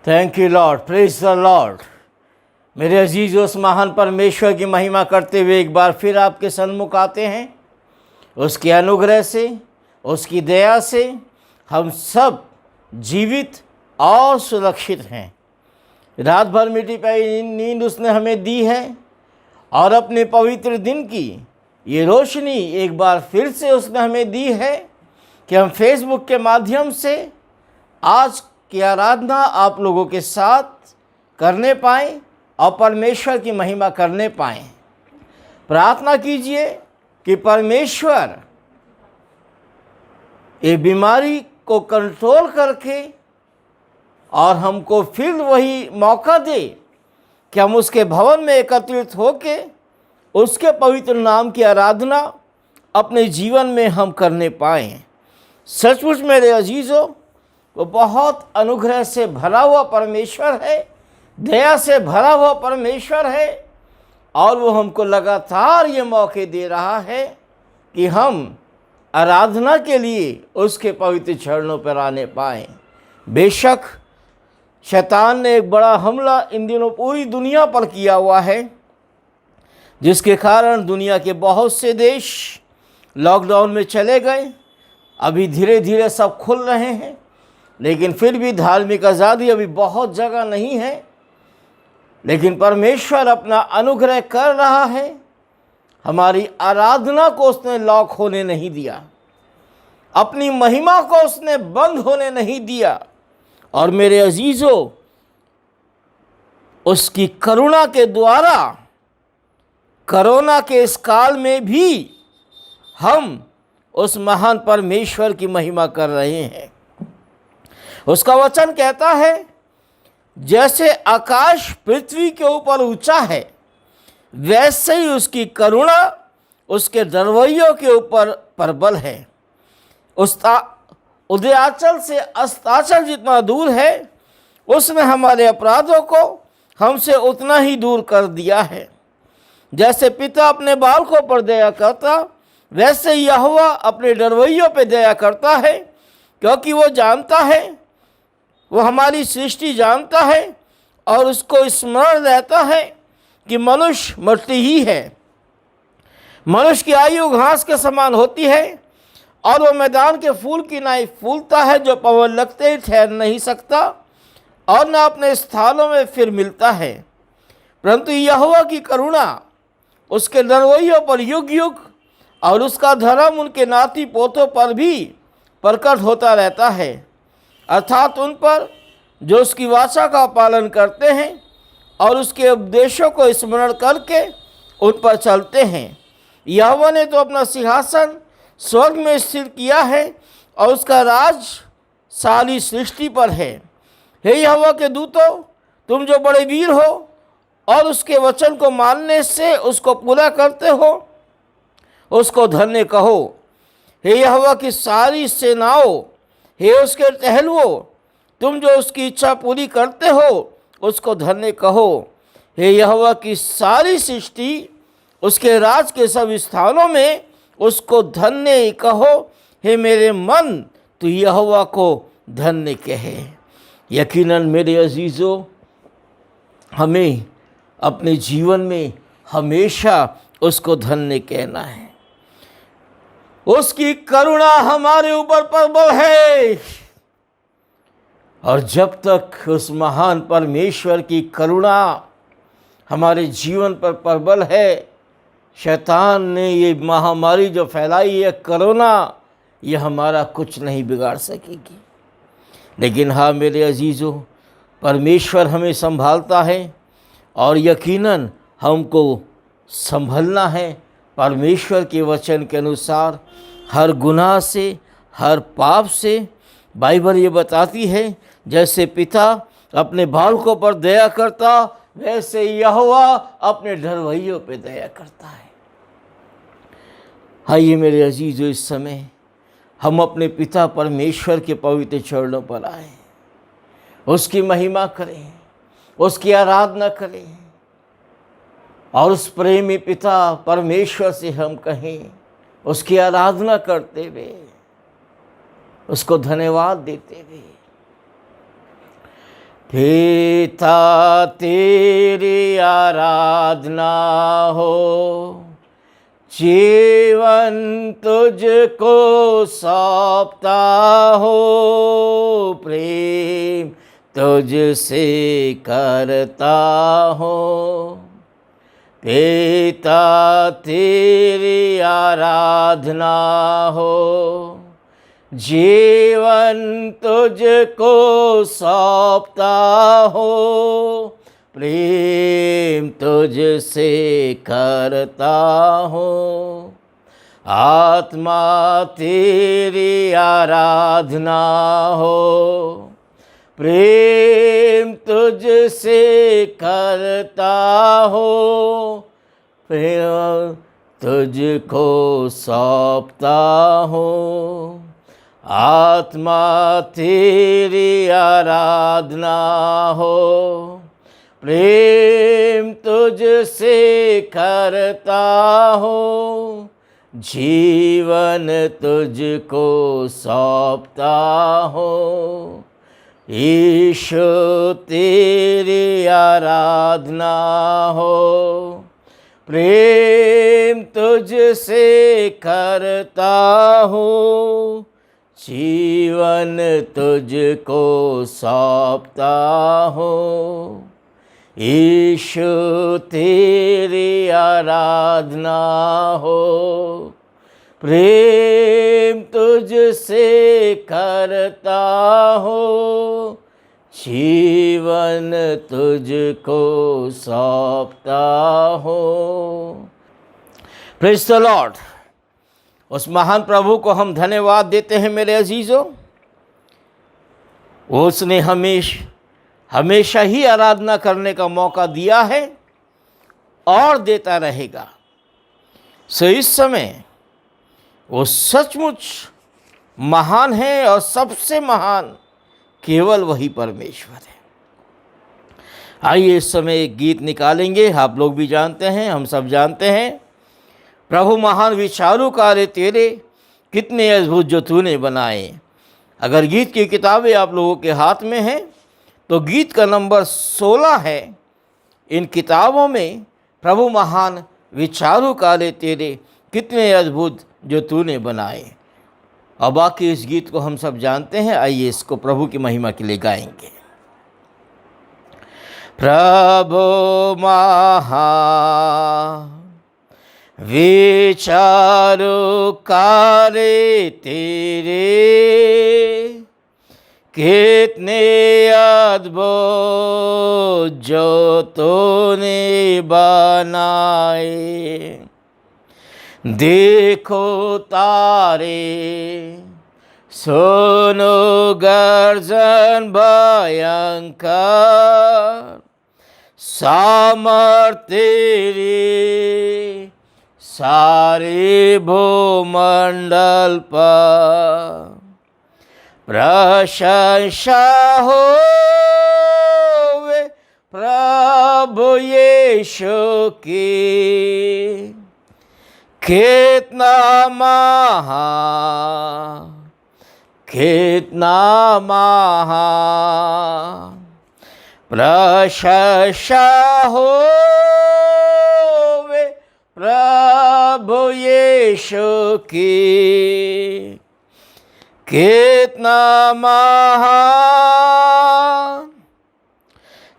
Thank you Lord, praise the Lord. मेरे अजीज, उस महान परमेश्वर की महिमा करते हुए एक बार फिर आपके सन्मुख आते हैं। उसके अनुग्रह से, उसकी दया से हम सब जीवित और सुरक्षित हैं। रात भर मिट्टी पाई नींद उसने हमें दी है और अपने पवित्र दिन की ये रोशनी एक बार फिर से उसने हमें दी है कि हम फेसबुक के माध्यम से आज की आराधना आप लोगों के साथ करने पाएँ और परमेश्वर की महिमा करने पाएँ। प्रार्थना कीजिए कि परमेश्वर ये बीमारी को कंट्रोल करके और हमको फिर वही मौका दे कि हम उसके भवन में एकत्रित होके उसके पवित्र नाम की आराधना अपने जीवन में हम करने पाएँ। सचमुच मेरे अजीज़ों, वो बहुत अनुग्रह से भरा हुआ परमेश्वर है, दया से भरा हुआ परमेश्वर है और वो हमको लगातार ये मौके दे रहा है कि हम आराधना के लिए उसके पवित्र चरणों पर आने पाएँ। बेशक शैतान ने एक बड़ा हमला इन दिनों पूरी दुनिया पर किया हुआ है, जिसके कारण दुनिया के बहुत से देश लॉकडाउन में चले गए। अभी धीरे धीरे सब खुल रहे हैं, लेकिन फिर भी धार्मिक आज़ादी अभी बहुत जगह नहीं है। लेकिन परमेश्वर अपना अनुग्रह कर रहा है। हमारी आराधना को उसने लॉक होने नहीं दिया, अपनी महिमा को उसने बंद होने नहीं दिया। और मेरे अजीज़ों, उसकी करुणा के द्वारा कोरोना के इस काल में भी हम उस महान परमेश्वर की महिमा कर रहे हैं। उसका वचन कहता है, जैसे आकाश पृथ्वी के ऊपर ऊंचा है, वैसे ही उसकी करुणा उसके दरवैयों के ऊपर प्रबल है। उदयाचल से अस्ताचल जितना दूर है, उसने हमारे अपराधों को हमसे उतना ही दूर कर दिया है। जैसे पिता अपने बालकों पर दया करता, वैसे यहोवा अपने डरवैयों पर दया करता है, क्योंकि वो जानता है, वो हमारी सृष्टि जानता है और उसको स्मरण रहता है कि मनुष्य मट्टी ही है। मनुष्य की आयु घास के समान होती है और वो मैदान के फूल की नाई फूलता है, जो पवन लगते ही ठहर नहीं सकता और न अपने स्थानों में फिर मिलता है। परंतु यहोवा की करुणा उसके डरवैयों पर युग युग और उसका धर्म उनके नाती पोतों पर भी प्रकट होता रहता है, अर्थात उन पर जो उसकी वाचा का पालन करते हैं और उसके उपदेशों को स्मरण करके उन पर चलते हैं। यहोवा ने तो अपना सिंहासन स्वर्ग में स्थिर किया है और उसका राज सारी सृष्टि पर है। हे यहोवा के दूतों, तुम जो बड़े वीर हो और उसके वचन को मानने से उसको पूरा करते हो, उसको धन्य कहो। हे यहोवा की सारी सेनाओं, हे उसके टहलुओं, तुम जो उसकी इच्छा पूरी करते हो, उसको धन्य कहो। हे यहोवा की सारी सृष्टि, उसके राज के सब स्थानों में उसको धन्य कहो। हे मेरे मन, तू यहोवा को धन्य कहे। यकीनन मेरे अजीज़ों, हमें अपने जीवन में हमेशा उसको धन्य कहना है। उसकी करुणा हमारे ऊपर प्रबल है और जब तक उस महान परमेश्वर की करुणा हमारे जीवन पर प्रबल है, शैतान ने ये महामारी जो फैलाई है कोरोना, ये हमारा कुछ नहीं बिगाड़ सकेगी। लेकिन हाँ मेरे अजीज़ों, परमेश्वर हमें संभालता है और यकीनन हमको संभलना है परमेश्वर के वचन के अनुसार, हर गुनाह से, हर पाप से। बाइबल ये बताती है, जैसे पिता अपने बालकों पर दया करता, वैसे यहोवा अपने डरवैयों पे दया करता है। आइए मेरे अजीज़ों, इस समय हम अपने पिता परमेश्वर के पवित्र चरणों पर आए, उसकी महिमा करें, उसकी आराधना करें और उस प्रेमी पिता परमेश्वर से हम कहें, उसकी आराधना करते हुए, उसको धन्यवाद देते हुए, पिता तेरी आराधना हो, जीवन तुझको सौंपता हो, प्रेम तुझसे करता हो। पिता तेरी आराधना हो, जीवन तुझको सौंपता हो, प्रेम तुझसे करता हो। आत्मा तेरी आराधना हो, प्रेम तुझसे करता हो, प्रेम तुझको सौंपता हो। आत्मा तेरी आराधना हो, प्रेम तुझसे करता हो, जीवन तुझको सौंपता हो। ईशु तेरी आराधना हो, प्रेम तुझसे करता हो, जीवन तुझको सौंपता हो। ईशु तेरी आराधना हो, प्रेम तुझसे करता हो, जीवन तुझको सौंपता हो। Praise the Lord. उस महान प्रभु को हम धन्यवाद देते हैं मेरे अजीज़ों। उसने हमेशा ही आराधना करने का मौका दिया है और देता रहेगा। सो इस समय वो सचमुच महान है और सबसे महान केवल वही परमेश्वर है। आइए इस समय एक गीत निकालेंगे। आप लोग भी जानते हैं, हम सब जानते हैं, प्रभु महान विचारों कार्य तेरे कितने अद्भुत जो तूने बनाए। अगर गीत की किताबें आप लोगों के हाथ में हैं तो गीत का नंबर 16 है। इन किताबों में प्रभु महान विचारों कार्य तेरे कितने अद्भुत जो तूने बनाए। और बाकी इस गीत को हम सब जानते हैं। आइए इसको प्रभु की महिमा के लिए गाएंगे। प्रभु महान विचारों कार्य तेरे कितने अद्भुत जो तूने बनाए। देखो तारे, सुनो गर्जन भयंकर, सामर्थ तेरी सारे भूमंडल पर। प्रशंसा होवे प्रभु यीशु की, कितना महान, कितना महान। प्रशंसा होवे प्रभु यीशु की, कितना महान,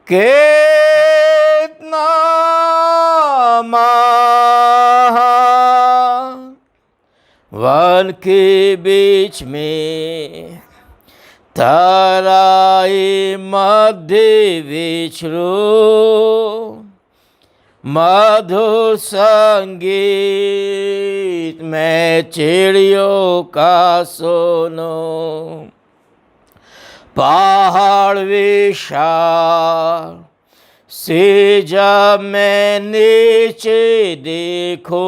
कितना महान। वन के बीच में ताराए मध्य विचरो, मधुर संगीत में चिड़ियों का सुनो। पहाड़ विशाल से जब मैं नीचे देखो,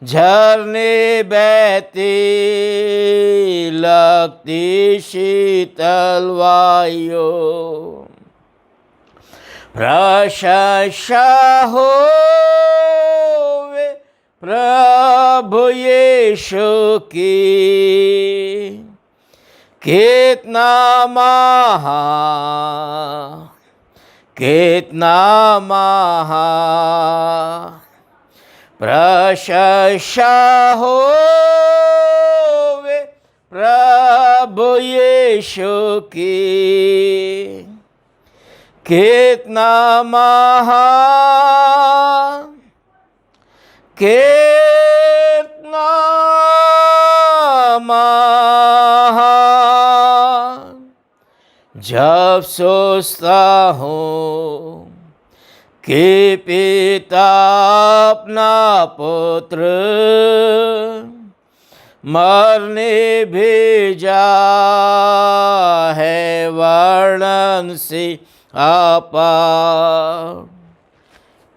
झरने बहते लगती शीतल वायु। प्रशंसा होवे प्रभु यीशु की, कितना महा, कितना महा प्रशंसा होवे प्रभु यीशु की। कितना महान, कितना महान, जब सोचता हूँ कि पिता अपना पुत्र मरने भेजा है, वर्णन से अपार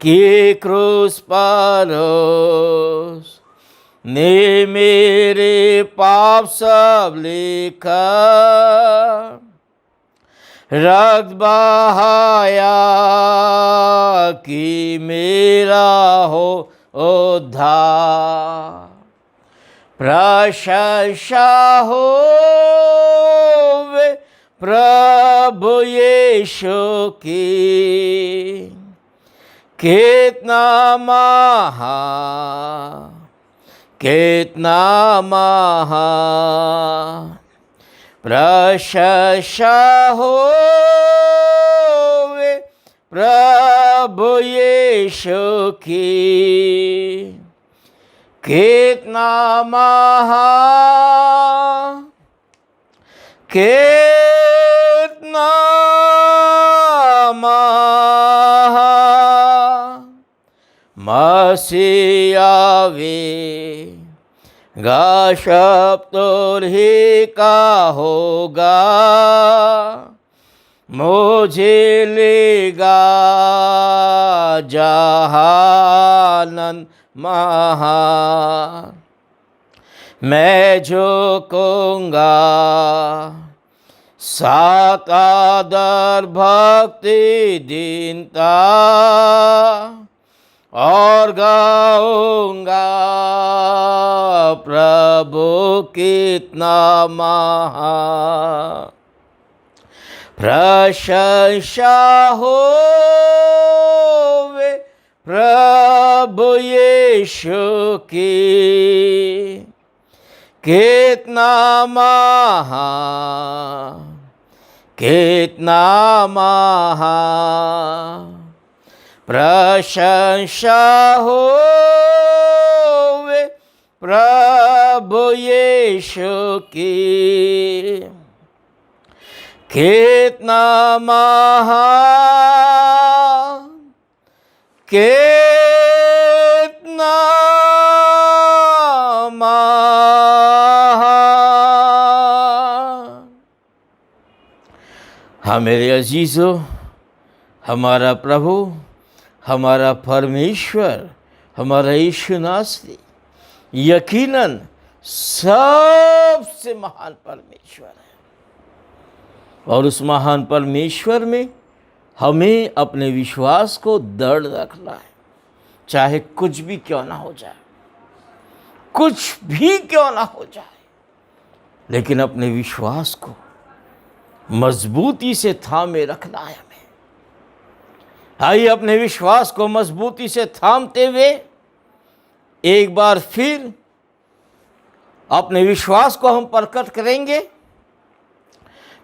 कि क्रूस पर ने मेरे पाप सब लेकर रक्त बहाया कि मेरा हो उद्धार। प्रशंसा होवे प्रभु यीशु की। कितना महान, कितना महान प्रशंसा होवे प्रभु यीशु की। कितना महान, कितना महान मसीह आवेगा, शब्द ही का होगा, मुझे लेगा जहानन महान। मैं झुकूंगा सात आदर भक्ति दीनता और गाऊंगा प्रभु कितना महान। प्रशंसा होवे प्रभु यीशु की। कितना महान, कितना महान प्रशंसा होवे प्रभु यीशु की। कितना महान, कितना महान। हाँ मेरे अजीजों, हमारा प्रभु, हमारा परमेश्वर, हमारा यीशु नासरी यकीनन सबसे महान परमेश्वर है। और उस महान परमेश्वर में हमें अपने विश्वास को दृढ़ रखना है, चाहे कुछ भी क्यों ना हो जाए, कुछ भी क्यों ना हो जाए, लेकिन अपने विश्वास को मजबूती से थामे रखना है हमें। आइए अपने विश्वास को मजबूती से थामते हुए एक बार फिर अपने विश्वास को हम प्रकट करेंगे।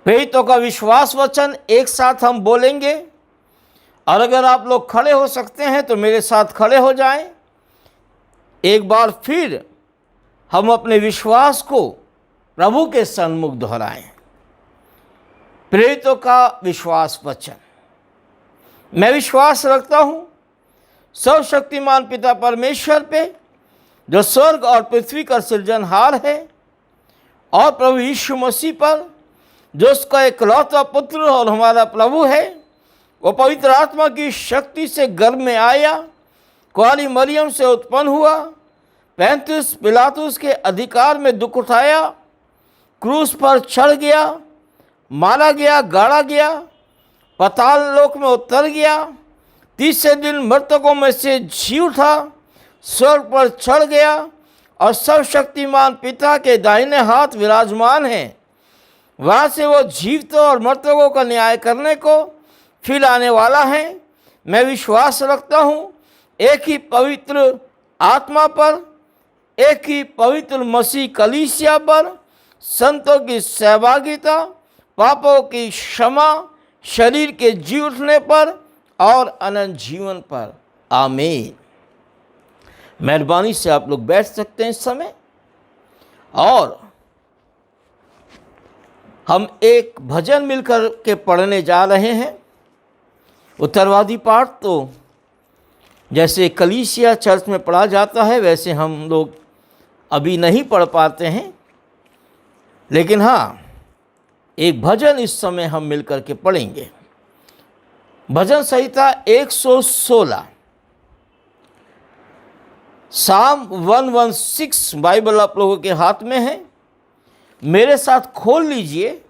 प्रेरितों का विश्वास वचन एक साथ हम बोलेंगे, और अगर आप लोग खड़े हो सकते हैं तो मेरे साथ खड़े हो जाएं। एक बार फिर हम अपने विश्वास को प्रभु के सन्मुख दोहराएं। प्रेरितों का विश्वास वचन। मैं विश्वास रखता हूँ सर्वशक्तिमान पिता परमेश्वर पे, जो स्वर्ग और पृथ्वी का सृजनहार है, और प्रभु यीशु मसीह पर, जो उसका एकलौता पुत्र और हमारा प्रभु है। वो पवित्र आत्मा की शक्ति से गर्भ में आया, कुंवारी मरियम से उत्पन्न हुआ, पैंतीस पिलातुस के अधिकार में दुख उठाया, क्रूस पर चढ़ गया, मारा गया, गाड़ा गया, पाताल लोक में उतर गया, तीसरे दिन मृतकों में से जी उठा, स्वर्ग पर चढ़ गया और सर्वशक्तिमान पिता के दाहिने हाथ विराजमान है। वहाँ से वो जीवितों और मृतकों का न्याय करने को फिर आने वाला है। मैं विश्वास रखता हूँ एक ही पवित्र आत्मा पर, एक ही पवित्र मसीह कलीसिया पर, संतों की सहभागिता, पापों की क्षमा, शरीर के जी उठने पर और अनंत जीवन पर। आमीन। मेहरबानी से आप लोग बैठ सकते हैं इस समय, और हम एक भजन मिलकर के पढ़ने जा रहे हैं। उत्तरवादी पाठ तो जैसे कलीसिया चर्च में पढ़ा जाता है वैसे हम लोग अभी नहीं पढ़ पाते हैं, लेकिन हाँ, एक भजन इस समय हम मिलकर के पढ़ेंगे। भजन संहिता 116, साम 116 बाइबल आप लोगों के हाथ में है, मेरे साथ खोल लीजिए।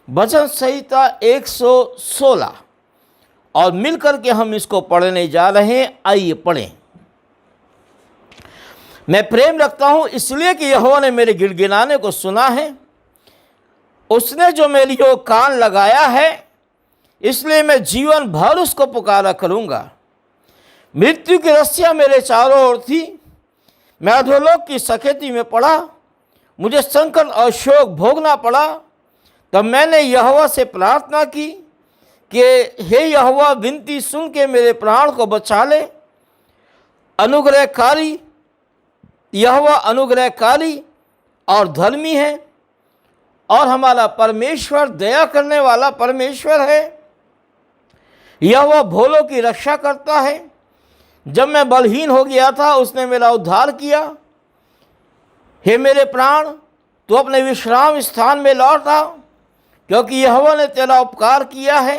भजन संहिता 116 और मिलकर के हम इसको पढ़ने जा रहे हैं। आइए पढ़ें। मैं प्रेम रखता हूं इसलिए कि यहोवा ने मेरे गिड़गिड़ाने को सुना है, उसने जो मेरी ओर कान लगाया है, इसलिए मैं जीवन भर उसको पुकारा करूंगा। मृत्यु की रस्सियां मेरे चारों ओर थी, मैं अधोलोक की सखेती में पड़ा, मुझे संकट और शोक भोगना पड़ा। तब मैंने यहोवा से प्रार्थना की कि हे यहोवा, विनती सुन के मेरे प्राण को बचा ले। अनुग्रहकारी यहोवा अनुग्रहकारी और धर्मी है, और हमारा परमेश्वर दया करने वाला परमेश्वर है। यहोवा भोलों की रक्षा करता है। जब मैं बलहीन हो गया था उसने मेरा उद्धार किया। हे मेरे प्राण, तू अपने विश्राम स्थान में लौट आ, क्योंकि यहोवा ने तेरा उपकार किया है।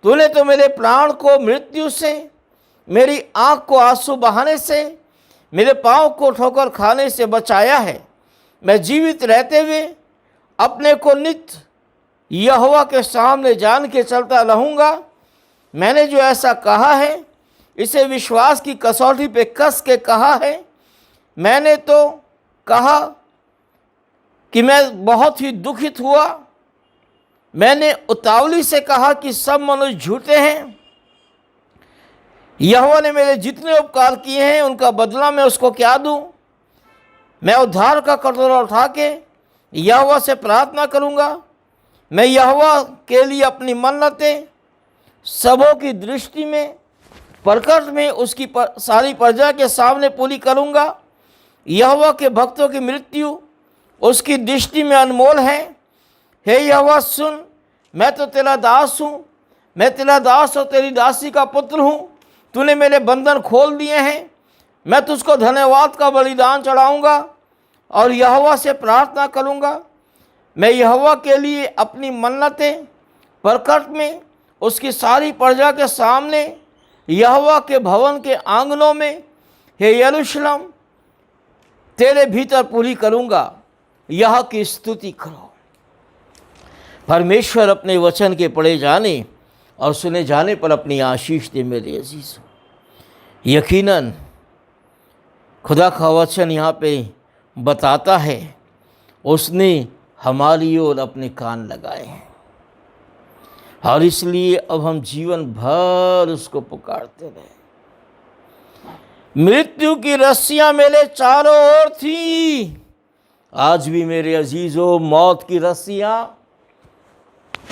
तूने तो मेरे प्राण को मृत्यु से, मेरी आँख को आंसू बहाने से, मेरे पाँव को ठोकर खाने से बचाया है। मैं जीवित रहते हुए अपने को नित्य यहोवा के सामने जान के चलता रहूँगा। मैंने जो ऐसा कहा है, इसे विश्वास की कसौटी पे कस के कहा है। मैंने तो कहा कि मैं बहुत ही दुखित हुआ। मैंने उतावली से कहा कि सब मनुष्य झूठे हैं। यहोवा ने मेरे जितने उपकार किए हैं उनका बदला मैं उसको क्या दूं। मैं उद्धार का कटोरा उठा के यहोवा से प्रार्थना करूंगा। मैं यहोवा के लिए अपनी मन्नतें सबों की दृष्टि में, प्रकट में उसकी सारी प्रजा के सामने पूरी करूंगा। यहोवा के भक्तों की मृत्यु उसकी दृष्टि में अनमोल है। हे यहोवा सुन, मैं तो तेरा दास हूँ, मैं तेरा दास और तेरी दासी का पुत्र हूँ। तूने मेरे बंधन खोल दिए हैं। मैं तुझको धन्यवाद का बलिदान चढ़ाऊँगा और यहोवा से प्रार्थना करूँगा। मैं यहोवा के लिए अपनी मन्नतें प्रकट में उसकी सारी प्रजा के सामने, यहोवा के भवन के आंगनों में, हे यरूशलेम, तेरे भीतर पूरी करूँगा। यह की स्तुति करो। परमेश्वर अपने वचन के पढ़े जाने और सुने जाने पर अपनी आशीष दे मेरे अजीज़ों। यकीनन खुदा का वचन यहाँ पे बताता है, उसने हमारी ओर अपने कान लगाए हैं, और इसलिए अब हम जीवन भर उसको पुकारते रहे। मृत्यु की रस्सियाँ मेरे चारों ओर थी। आज भी मेरे अजीज़ों, मौत की रस्सियाँ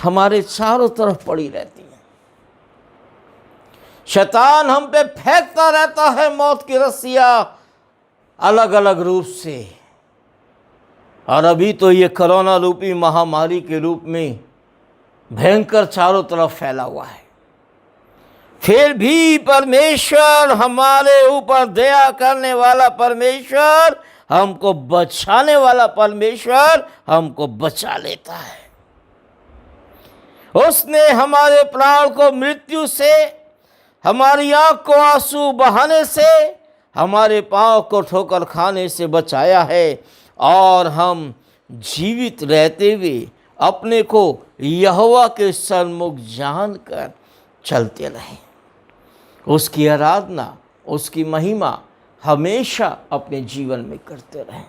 हमारे चारों तरफ पड़ी रहती हैं। शैतान हम पे फेंकता रहता है मौत की रस्सियाँ अलग अलग रूप से। और अभी तो ये कोरोना रूपी महामारी के रूप में भयंकर चारों तरफ फैला हुआ है। फिर भी परमेश्वर, हमारे ऊपर दया करने वाला परमेश्वर, हमको बचाने वाला परमेश्वर हमको बचा लेता है। उसने हमारे प्राण को मृत्यु से, हमारी आँख को आंसू बहाने से, हमारे पाँव को ठोकर खाने से बचाया है, और हम जीवित रहते हुए अपने को यहोवा के सन्मुख जानकर चलते रहें। उसकी आराधना, उसकी महिमा हमेशा अपने जीवन में करते रहें।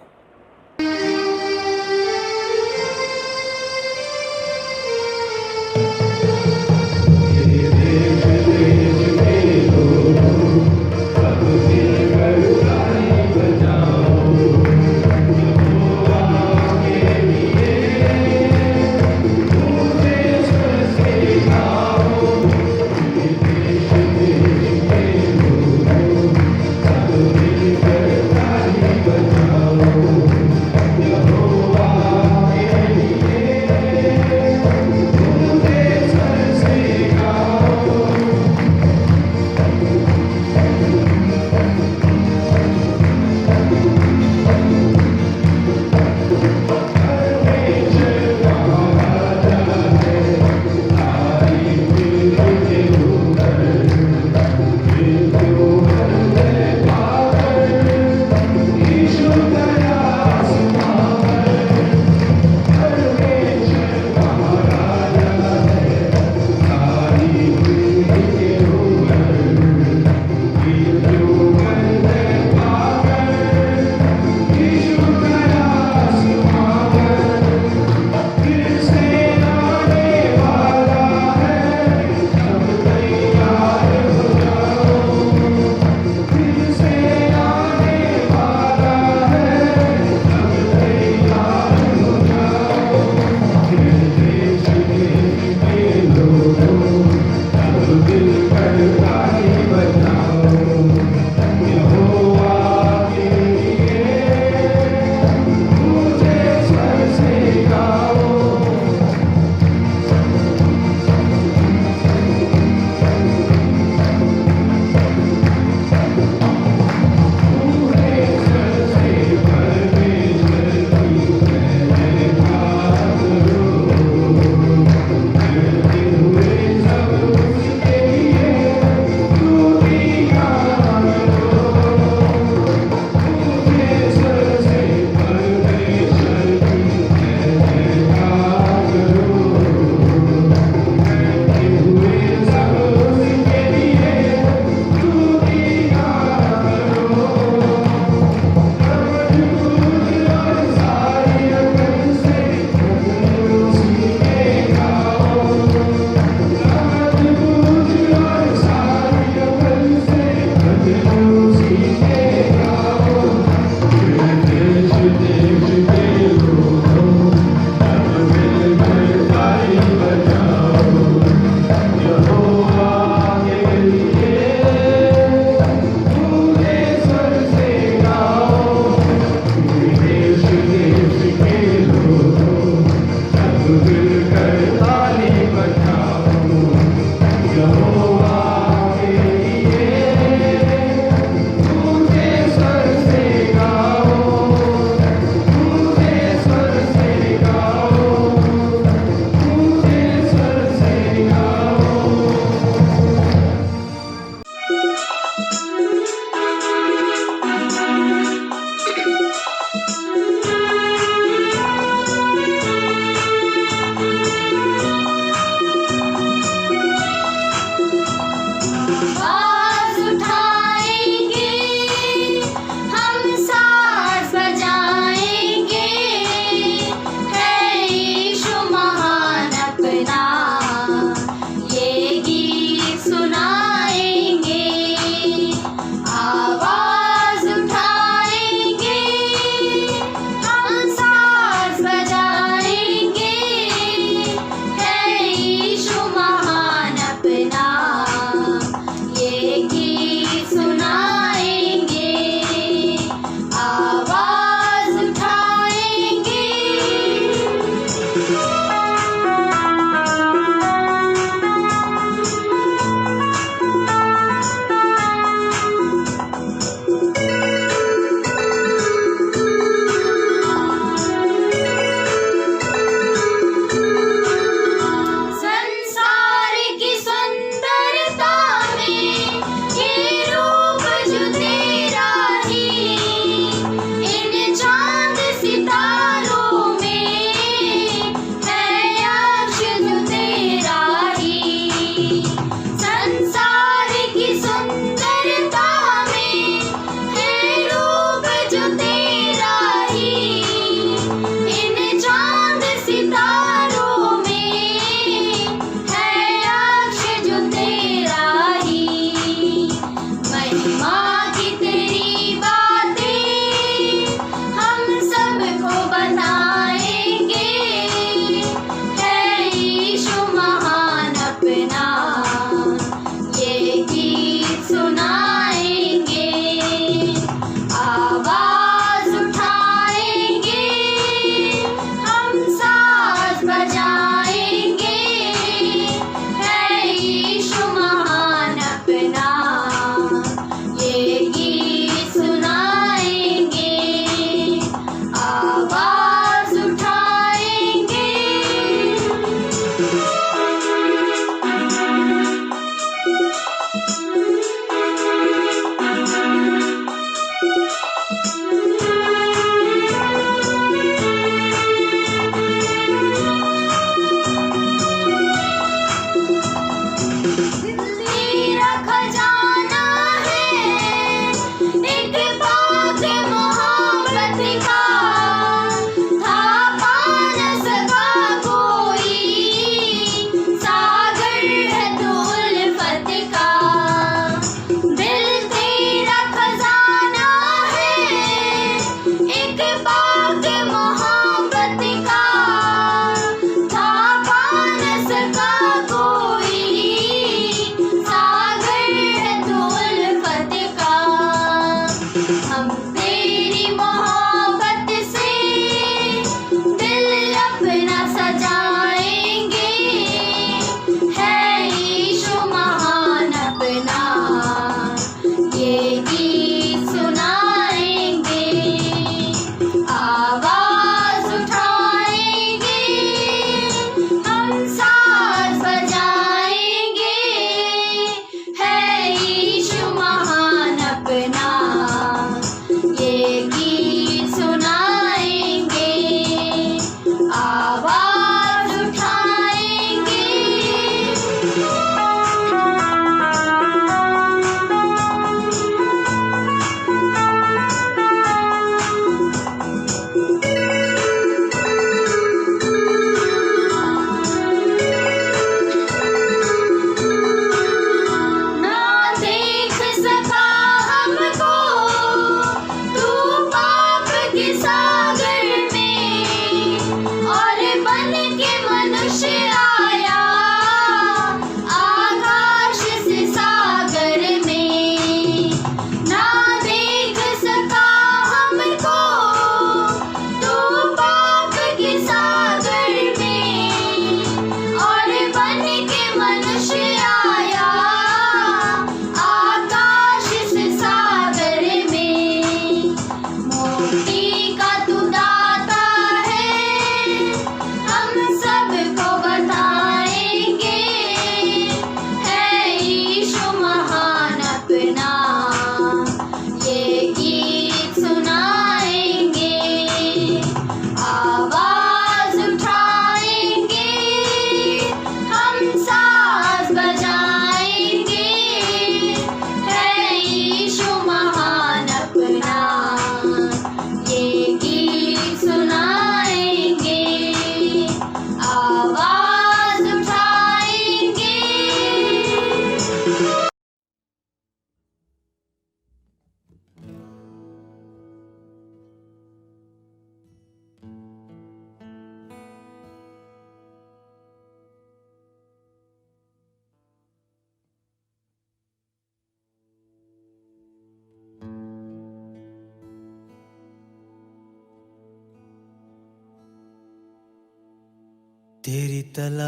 तेरी तलाश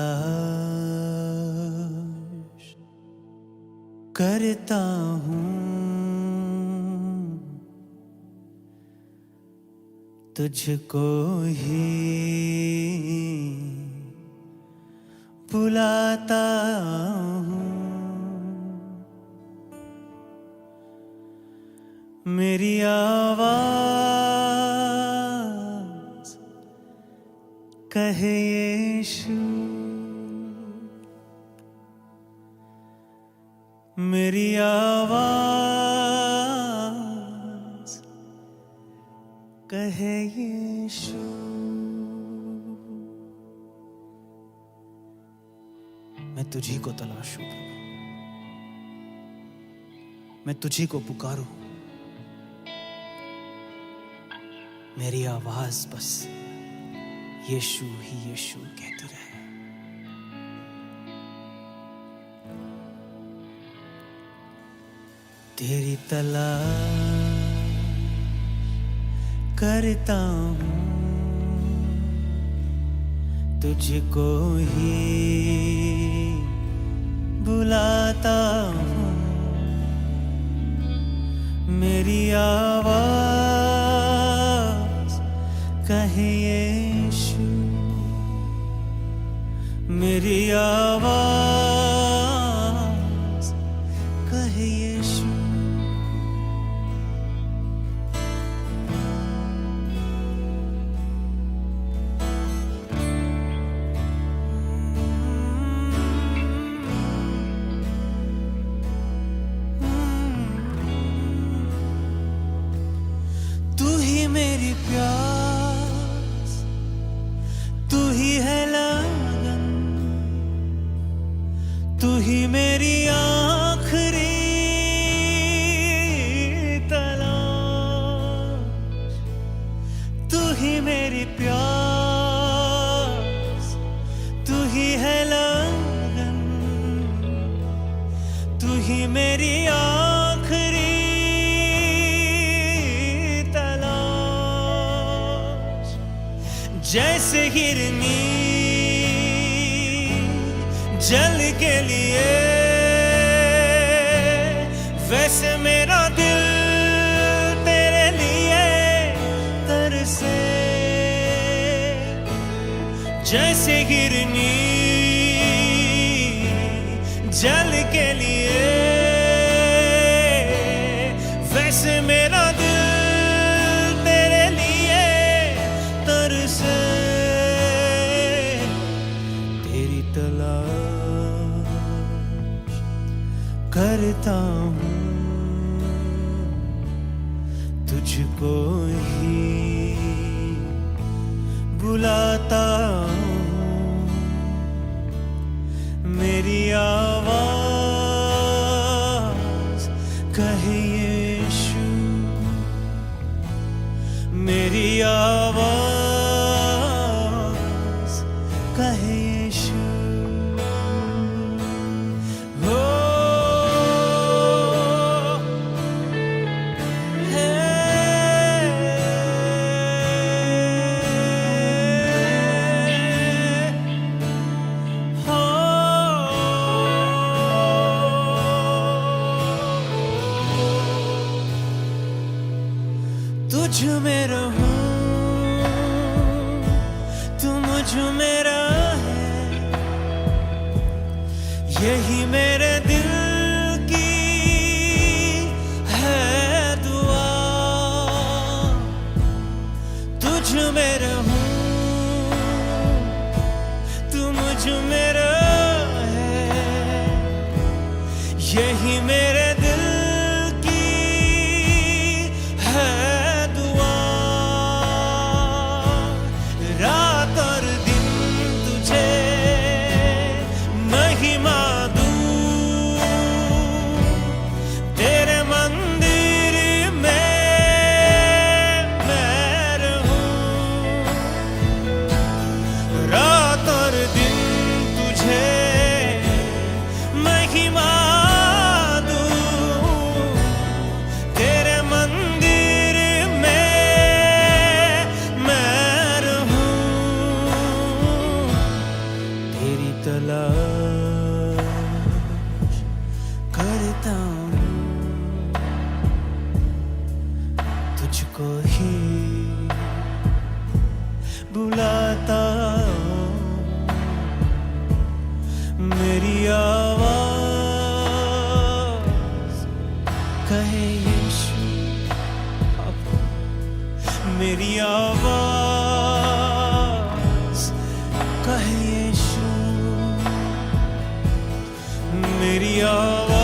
करता हूँ, तुझको ही बुलाता हूँ। मेरी आवाज़ कहे यीशु, मेरी आवाज़ कहे यीशु। मैं तुझी को तलाशूं प्रभु, मैं तुझी को पुकारूं। मेरी आवाज बस यीशु ही यीशु कहती रहे। तेरी तलाश करता हूँ, तुझको ही बुलाता हूँ। मेरी आवाज कहे यीशु, मेरी आवाज कहे यीशु। तू ही मेरी प्यास, तू ही है लगन, तू ही मेरी आखिरी तलाश। तू ही मेरी प्यास, तू ही है लगन, तू ही मेरी आखिरी तलाश। जैसे हिरनी जल के लिए, वैसे मेरा दिल तेरे लिए तरसे। जैसे हिरनी जल के लिए, वैसे मेरा दिल तेरे लिए तरसे। तेरी तलाश करता हूँ, तुझको ही बुलाता हूँ। मेरी आवाज कहे यीशु, मेरी आवाज कहे यीशु। हो तुझ में रहूं, तू मुझ में रहे, यही मेरे दिल की है दुआ। तुझ में रहूं, तू मुझ में रहे, यही मेरे दिल की है दुआ। रात और दिन तुझे महिमा दूं, बुलाता मेरी आवाज कहे यीशु, मेरी आवाज कहे यीशु, मेरी आवाज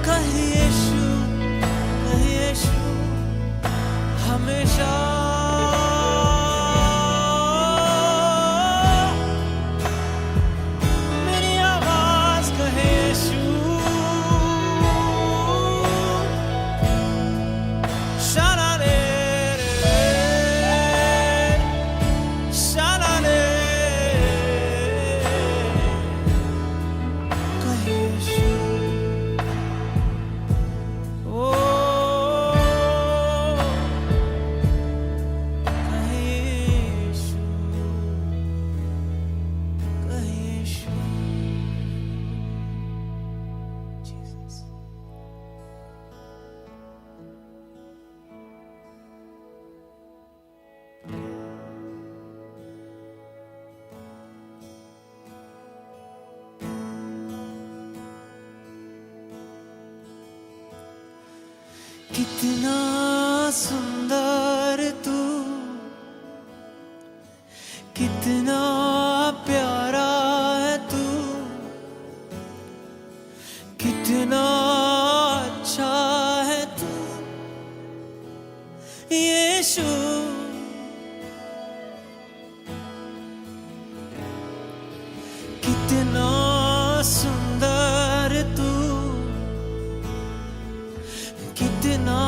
कहे यीशु, कहे यीशु हमेशा। मेरी आवाज कहे यीशु, शानारे रे, शानारे कहे यीशु। ओ कहे यीशु, कहे यीशु। Jesus. कितना सुंदर तू, कितना प्यारा है तू, कितना अच्छा है तू यीशु। कितना सुंदर तू, कितना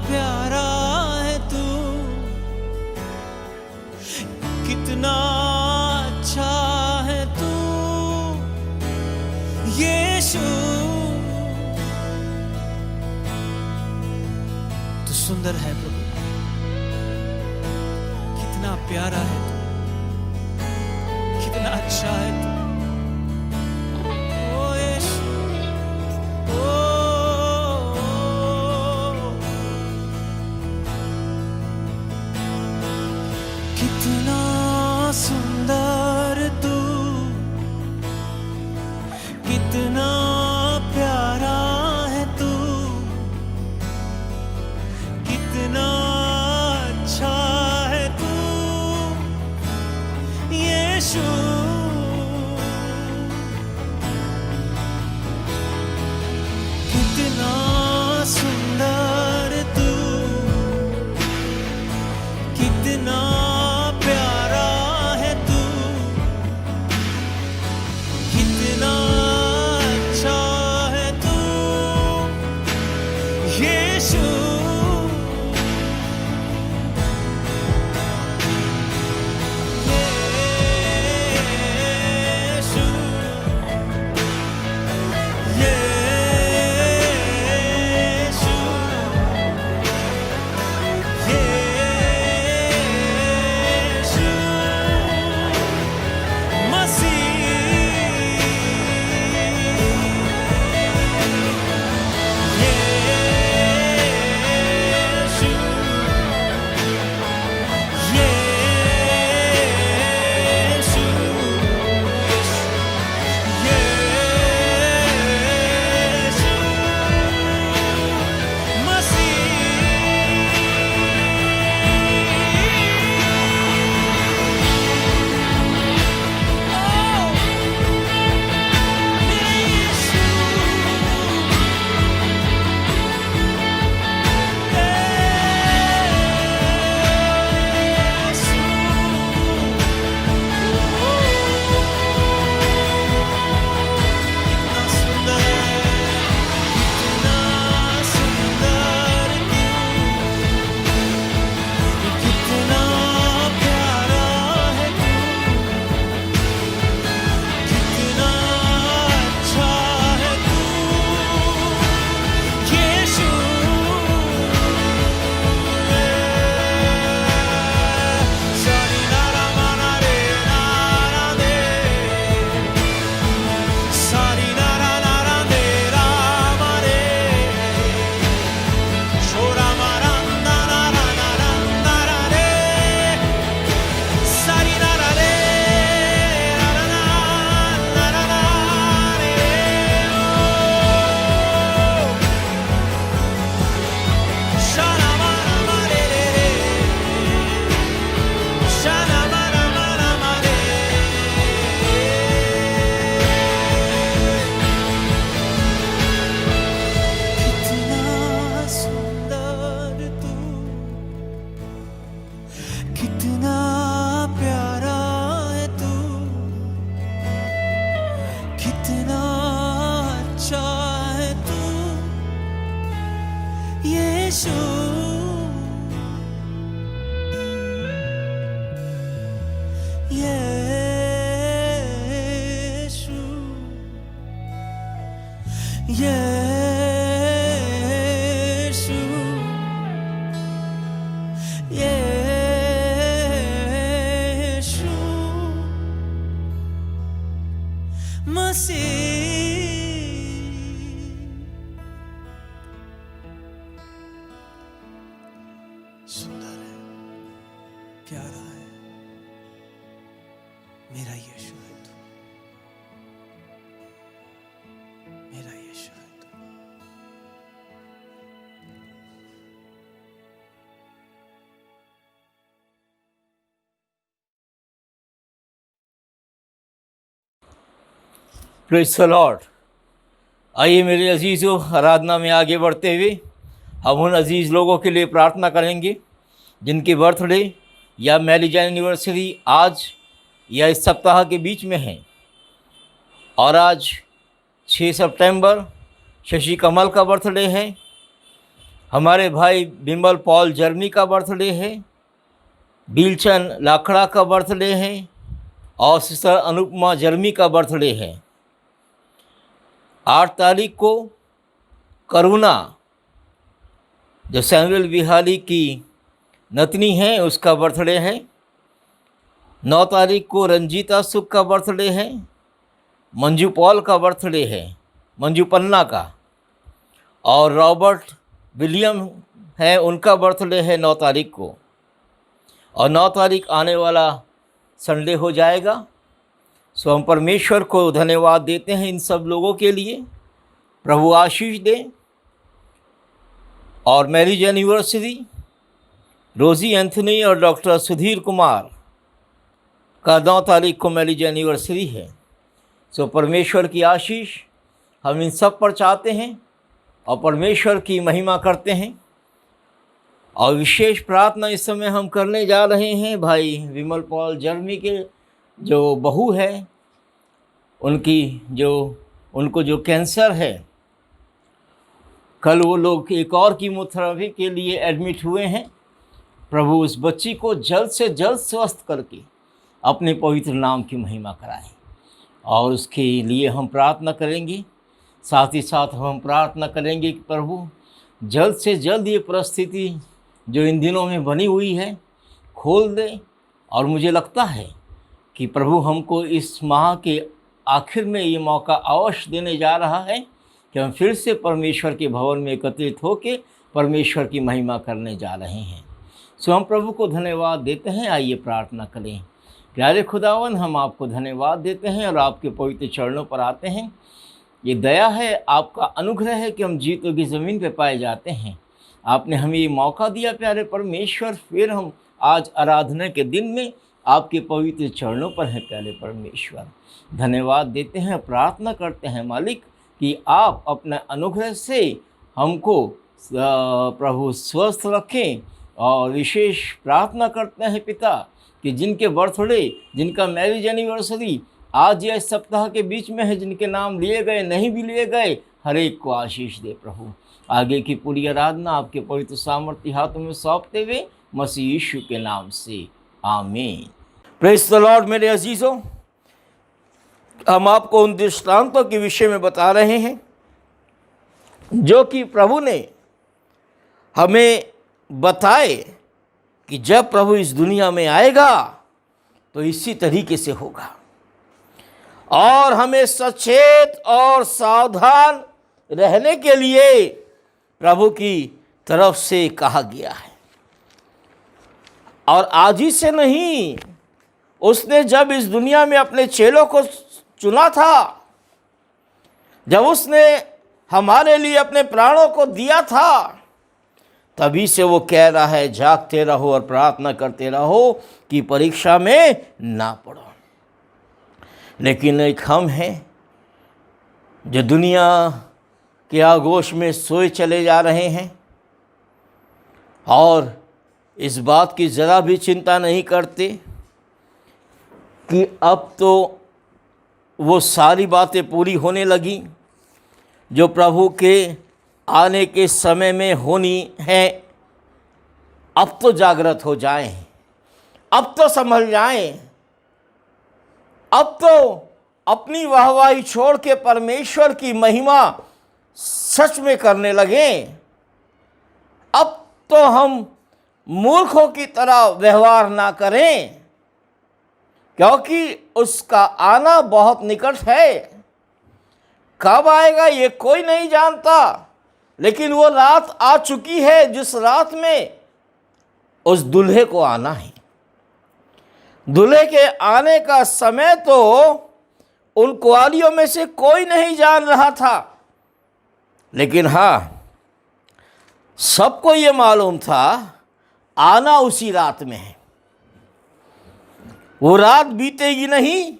प्यारा है तू, कितना अच्छा है तू यीशु। तू सुंदर है प्रभु, कितना प्यारा है तू, कितना अच्छा है तू। ओ यीशु, ओ कितना सुंदर तू, कितना प्यारा है तू, कितना अच्छा है तू यीशु। कितना सुंदर तू, कितना प्यारा है तू, कितना अच्छा है तू यीशु। प्यारा है, मेरा यीशु है तू, मेरा यीशु है तू। Praise the Lord. आइए मेरे अजीज़ों, आराधना में आगे बढ़ते हुए हम उन अजीज़ लोगों के लिए प्रार्थना करेंगे जिनकी बर्थडे या मैरिज एनिवर्सरी आज या इस सप्ताह के बीच में है। और आज 6 सितंबर शशि कमल का बर्थडे है, हमारे भाई बिमल पॉल जर्मी का बर्थडे है, बीलचंद लाखड़ा का बर्थडे है और सिस्टर अनुपमा जर्मी का बर्थडे है। 8 तारीख को करुणा जो सैमुअल बिहारी की नतनी है उसका बर्थडे है। 9 तारीख को रंजीता सुख का बर्थडे है। मंजू पॉल का बर्थडे है, मंजू पन्ना का। और रॉबर्ट विलियम है, उनका बर्थडे है 9 तारीख को। और 9 तारीख आने वाला संडे हो जाएगा। सो हम परमेश्वर को धन्यवाद देते हैं इन सब लोगों के लिए। प्रभु आशीष दे। और मैरिज एनिवर्सरी रोज़ी एंथनी और डॉक्टर सुधीर कुमार का 9 तारीख को मैरिज एनिवर्सरी है। सो परमेश्वर की आशीष हम इन सब पर चाहते हैं और परमेश्वर की महिमा करते हैं। और विशेष प्रार्थना इस समय हम करने जा रहे हैं भाई विमल पॉल जर्मी के जो बहू है, उनको जो कैंसर है। कल वो लोग एक और कीमोथेरेपी के लिए एडमिट हुए हैं। प्रभु उस बच्ची को जल्द से जल्द स्वस्थ करके अपने पवित्र नाम की महिमा कराए और उसके लिए हम प्रार्थना करेंगे। साथ ही साथ हम प्रार्थना करेंगे कि प्रभु जल्द से जल्द ये परिस्थिति जो इन दिनों में बनी हुई है खोल दे। और मुझे लगता है कि प्रभु हमको इस माह के आखिर में ये मौका अवश्य देने जा रहा है कि हम फिर से परमेश्वर के भवन में एकत्रित होकर परमेश्वर की महिमा करने जा रहे हैं। सो हम प्रभु को धन्यवाद देते हैं। आइए प्रार्थना करें। प्यारे खुदावन, हम आपको धन्यवाद देते हैं और आपके पवित्र चरणों पर आते हैं। ये दया है, आपका अनुग्रह है कि हम जीतों की ज़मीन पे पाए जाते हैं। आपने हमें ये मौका दिया प्यारे परमेश्वर, फिर हम आज आराधना के दिन में आपके पवित्र चरणों पर हैं। प्यारे परमेश्वर, धन्यवाद देते हैं, प्रार्थना करते हैं मालिक कि आप अपने अनुग्रह से हमको प्रभु स्वस्थ रखें। और विशेष प्रार्थना करते हैं पिता कि जिनके बर्थडे, जिनका मैरिज एनिवर्सरी आज या इस सप्ताह के बीच में है, जिनके नाम लिए गए नहीं भी लिए गए, हर एक को आशीष दे प्रभु। आगे की पूरी आराधना आपके पवित्र सामर्थ्य हाथों में सौंपते हुए मसीह यीशु के नाम से आमीन। Praise the Lord. मेरे अजीज़ों, हम आपको उन दृष्टांतों के विषय में बता रहे हैं जो कि प्रभु ने हमें बताए कि जब प्रभु इस दुनिया में आएगा तो इसी तरीके से होगा। और हमें सचेत और सावधान रहने के लिए प्रभु की तरफ से कहा गया है। और आज ही से नहीं, उसने जब इस दुनिया में अपने चेलों को चुना था, जब उसने हमारे लिए अपने प्राणों को दिया था, तभी से वो कह रहा है जागते रहो और प्रार्थना करते रहो कि परीक्षा में ना पड़ो। लेकिन एक हम हैं जो दुनिया के आगोश में सोए चले जा रहे हैं और इस बात की ज़रा भी चिंता नहीं करते कि अब तो वो सारी बातें पूरी होने लगी जो प्रभु के आने के समय में होनी है। अब तो जागृत हो जाएं, अब तो संभल जाएं, अब तो अपनी वाहवाही छोड़ के परमेश्वर की महिमा सच में करने लगें। अब तो हम मूर्खों की तरह व्यवहार ना करें, क्योंकि उसका आना बहुत निकट है। कब आएगा ये कोई नहीं जानता, लेकिन वो रात आ चुकी है जिस रात में उस दूल्हे को आना है। दूल्हे के आने का समय तो उन कुंवारियों में से कोई नहीं जान रहा था, लेकिन हाँ, सबको ये मालूम था आना उसी रात में है। वो रात बीतेगी नहीं,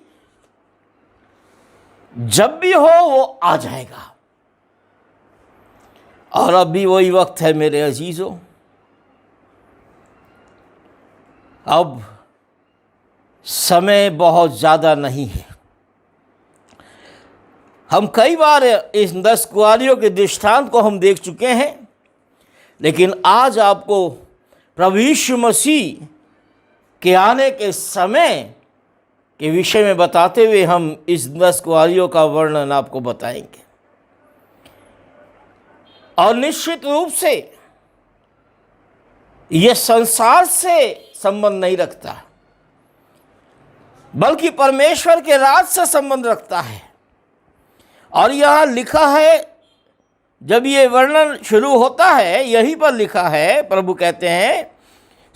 जब भी हो वो आ जाएगा। और अब भी वही वक्त है मेरे अजीजों। अब समय बहुत ज़्यादा नहीं है। हम कई बार इस 10 कुंवारियों के दृष्टांत को हम देख चुके हैं, लेकिन आज आपको प्रभु यीशु मसीह के आने के समय के विषय में बताते हुए हम इस 10 कुंवारियों का वर्णन आपको बताएंगे। और निश्चित रूप से यह संसार से संबंध नहीं रखता, बल्कि परमेश्वर के राज से संबंध रखता है। और यहाँ लिखा है, जब ये वर्णन शुरू होता है, यहीं पर लिखा है, प्रभु कहते हैं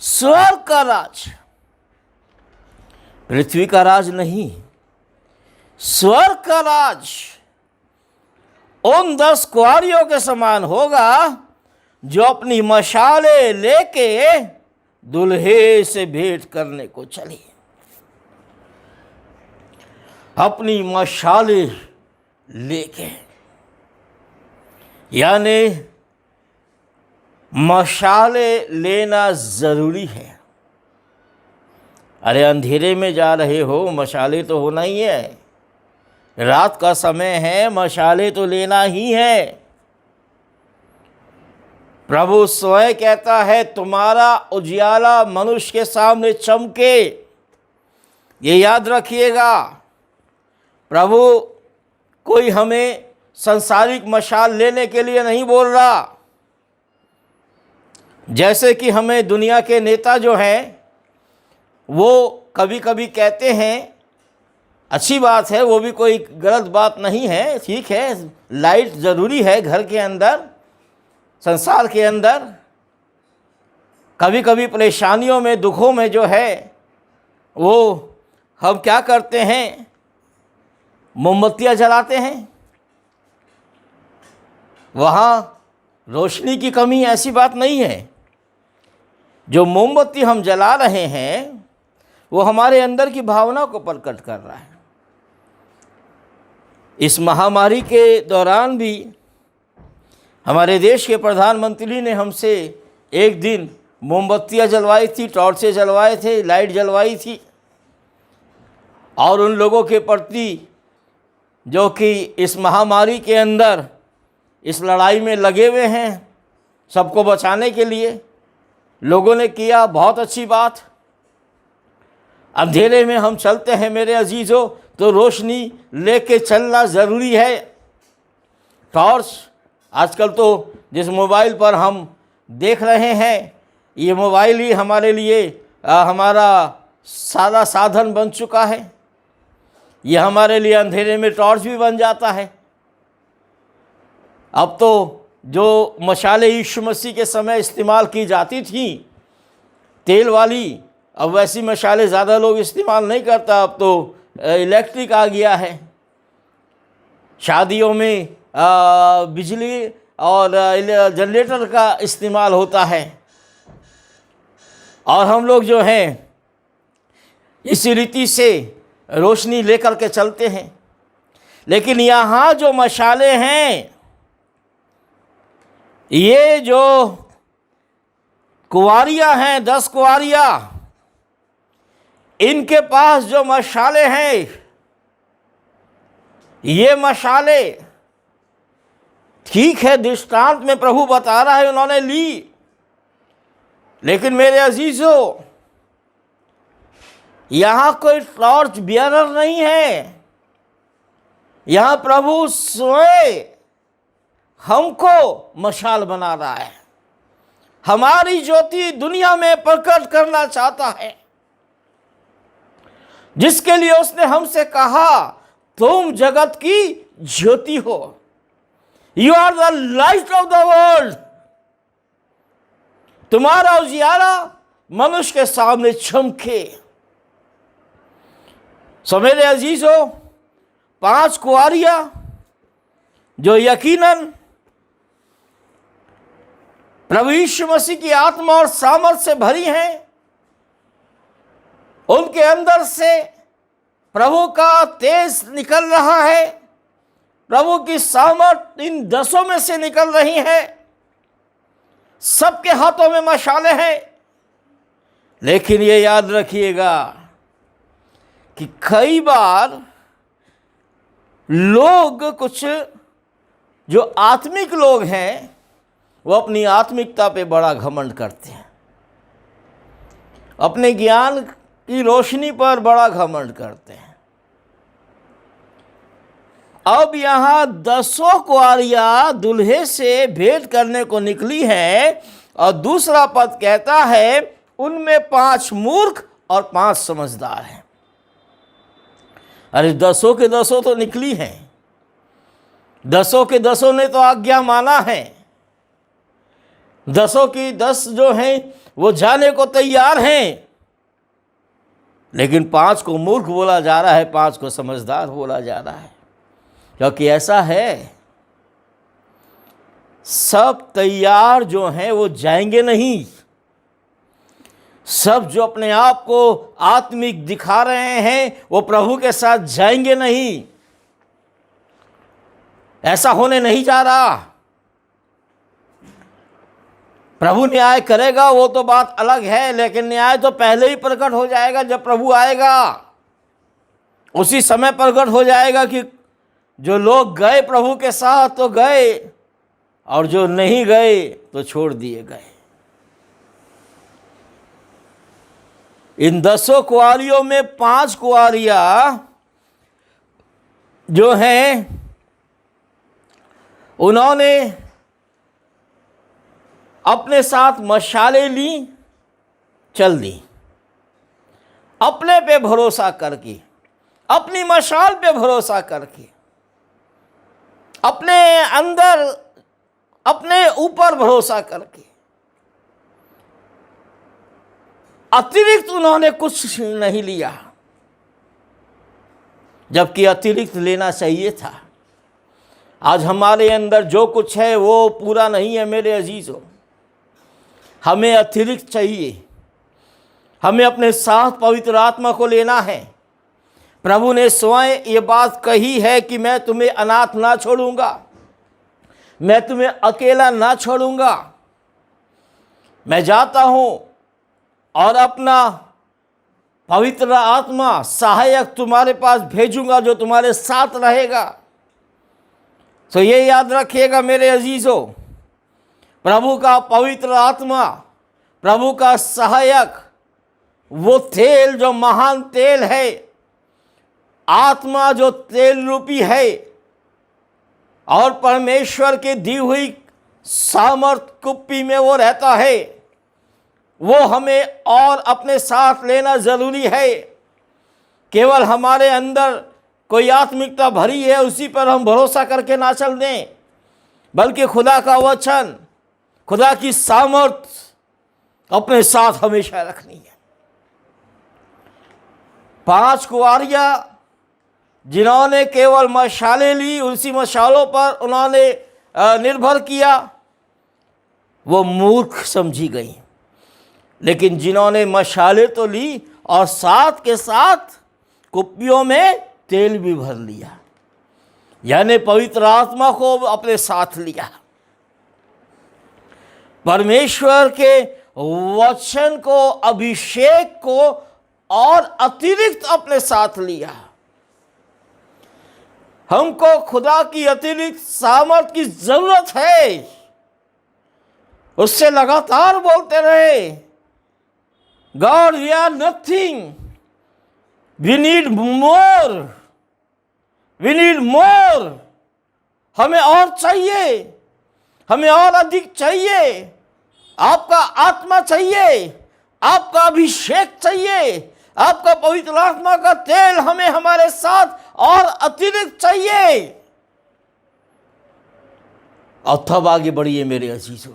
स्वर्ग का राज, पृथ्वी का राज नहीं, स्वर्ग का राज उन 10 कुंवारियों के समान होगा जो अपनी मशाले लेके दुल्हे से भेंट करने को चली। अपनी मशाले लेके, यानी मशाले लेना जरूरी है। अरे अंधेरे में जा रहे हो, मशाले तो होना ही है। रात का समय है, मशाले तो लेना ही है। प्रभु स्वयं कहता है तुम्हारा उजियाला मनुष्य के सामने चमके। ये याद रखिएगा, प्रभु कोई हमें सांसारिक मशाल लेने के लिए नहीं बोल रहा। जैसे कि हमें दुनिया के नेता जो हैं वो कभी कभी कहते हैं, अच्छी बात है, वो भी कोई गलत बात नहीं है, ठीक है, लाइट ज़रूरी है घर के अंदर, संसार के अंदर। कभी कभी परेशानियों में, दुखों में जो है वो हम क्या करते हैं, मोमबत्तियाँ जलाते हैं। वहाँ रोशनी की कमी, ऐसी बात नहीं है। जो मोमबत्ती हम जला रहे हैं वो हमारे अंदर की भावना को प्रकट कर रहा है। इस महामारी के दौरान भी हमारे देश के प्रधानमंत्री ने हमसे एक दिन मोमबत्तियाँ जलवाई थी, टॉर्चें जलवाए थे, लाइट जलवाई थी। और उन लोगों के प्रति जो कि इस महामारी के अंदर इस लड़ाई में लगे हुए हैं, सबको बचाने के लिए लोगों ने किया, बहुत अच्छी बात। अंधेरे में हम चलते हैं मेरे अजीज़ों, तो रोशनी लेके चलना ज़रूरी है। टॉर्च, आजकल तो जिस मोबाइल पर हम देख रहे हैं, ये मोबाइल ही हमारे लिए हमारा सारा साधन बन चुका है। ये हमारे लिए अंधेरे में टॉर्च भी बन जाता है। अब तो जो मशाले यीशु मसीह के समय इस्तेमाल की जाती थी, तेल वाली, अब वैसी मशाले ज़्यादा लोग इस्तेमाल नहीं करता। अब तो इलेक्ट्रिक आ गया है। शादियों में बिजली और जनरेटर का इस्तेमाल होता है। और हम लोग जो हैं इसी रीति से रोशनी लेकर के चलते हैं। लेकिन यहाँ जो मशाले हैं, ये जो कुंवारियाँ हैं, 10 कुंवारियाँ, इनके पास जो मशाले हैं, ये मशाले ठीक है, दृष्टांत में प्रभु बता रहा है उन्होंने ली, लेकिन मेरे अजीजों, यहाँ कोई टॉर्च बियरर नहीं है। यहाँ प्रभु स्वयं हमको मशाल बना रहा है, हमारी ज्योति दुनिया में प्रकट करना चाहता है, जिसके लिए उसने हमसे कहा तुम जगत की ज्योति हो। You are the light of the world. तुम्हारा उजियारा मनुष्य के सामने चमके। सो मेरे अजीजों, 5 कुआरियां जो यकीनन प्रभु यीशु मसीह की आत्मा और सामर्थ से भरी हैं, उनके अंदर से प्रभु का तेज निकल रहा है, प्रभु की सामर्थ इन 10 में से निकल रही है। सबके हाथों में मशाले हैं, लेकिन ये याद रखिएगा कि कई बार लोग, कुछ जो आत्मिक लोग हैं, वो अपनी आत्मिकता पे बड़ा घमंड करते हैं, अपने ज्ञान की रोशनी पर बड़ा घमंड करते हैं। अब यहाँ 10 कुआरियां दुल्हे से भेंट करने को निकली है, और दूसरा पद कहता है उनमें 5 मूर्ख और 5 समझदार हैं। अरे 10 के 10 तो निकली हैं, 10 के 10 ने तो आज्ञा माना है, 10 की 10 जो हैं वो जाने को तैयार हैं, लेकिन 5 को मूर्ख बोला जा रहा है, 5 को समझदार बोला जा रहा है। क्योंकि ऐसा है, सब तैयार जो हैं वो जाएंगे नहीं। सब जो अपने आप को आत्मिक दिखा रहे हैं वो प्रभु के साथ जाएंगे नहीं। ऐसा होने नहीं जा रहा। प्रभु न्याय करेगा वो तो बात अलग है, लेकिन न्याय तो पहले ही प्रकट हो जाएगा जब प्रभु आएगा। उसी समय प्रकट हो जाएगा कि जो लोग गए प्रभु के साथ तो गए, और जो नहीं गए तो छोड़ दिए गए। इन 10 कुआरियों में 5 कुआरियां जो हैं उन्होंने अपने साथ मशालें ली, चल दी, अपने पे भरोसा करके, अपनी मशाल पे भरोसा करके, अपने अंदर, अपने ऊपर भरोसा करके। अतिरिक्त उन्होंने कुछ नहीं लिया, जबकि अतिरिक्त लेना चाहिए था। आज हमारे अंदर जो कुछ है वो पूरा नहीं है मेरे अजीजों। हमें अतिरिक्त चाहिए। हमें अपने साथ पवित्र आत्मा को लेना है। प्रभु ने स्वयं ये बात कही है कि मैं तुम्हें अनाथ ना छोड़ूंगा, मैं तुम्हें अकेला ना छोड़ूंगा। मैं जाता हूं और अपना पवित्र आत्मा सहायक तुम्हारे पास भेजूंगा जो तुम्हारे साथ रहेगा। तो ये याद रखिएगा मेरे अजीजों, प्रभु का पवित्र आत्मा, प्रभु का सहायक, वो तेल जो महान तेल है, आत्मा जो तेल रूपी है, और परमेश्वर की दी हुई सामर्थ कुप्पी में वो रहता है, वो हमें और अपने साथ लेना जरूरी है। केवल हमारे अंदर कोई आत्मिकता भरी है उसी पर हम भरोसा करके ना चल दें, बल्कि खुदा का वचन, खुदा की सामर्थ अपने साथ हमेशा रखनी है। 5 कुआरियां जिन्होंने केवल मशालें ली, उसी मशालों पर उन्होंने निर्भर किया, वो मूर्ख समझी गई। लेकिन जिन्होंने मशालें तो ली और साथ के साथ कुप्पियों में तेल भी भर लिया, यानी पवित्र आत्मा को अपने साथ लिया, परमेश्वर के वचन को, अभिषेक को और अतिरिक्त अपने साथ लिया। हमको खुदा की अतिरिक्त सामर्थ की जरूरत है। उससे लगातार बोलते रहे, God we are nothing, we need more, we need more. हमें और चाहिए, हमें और अधिक चाहिए। आपका आत्मा चाहिए, आपका अभिषेक चाहिए, आपका पवित्र आत्मा का तेल हमें हमारे साथ और अतिरिक्त चाहिए। और तब आगे बढ़िए मेरे अजीजों।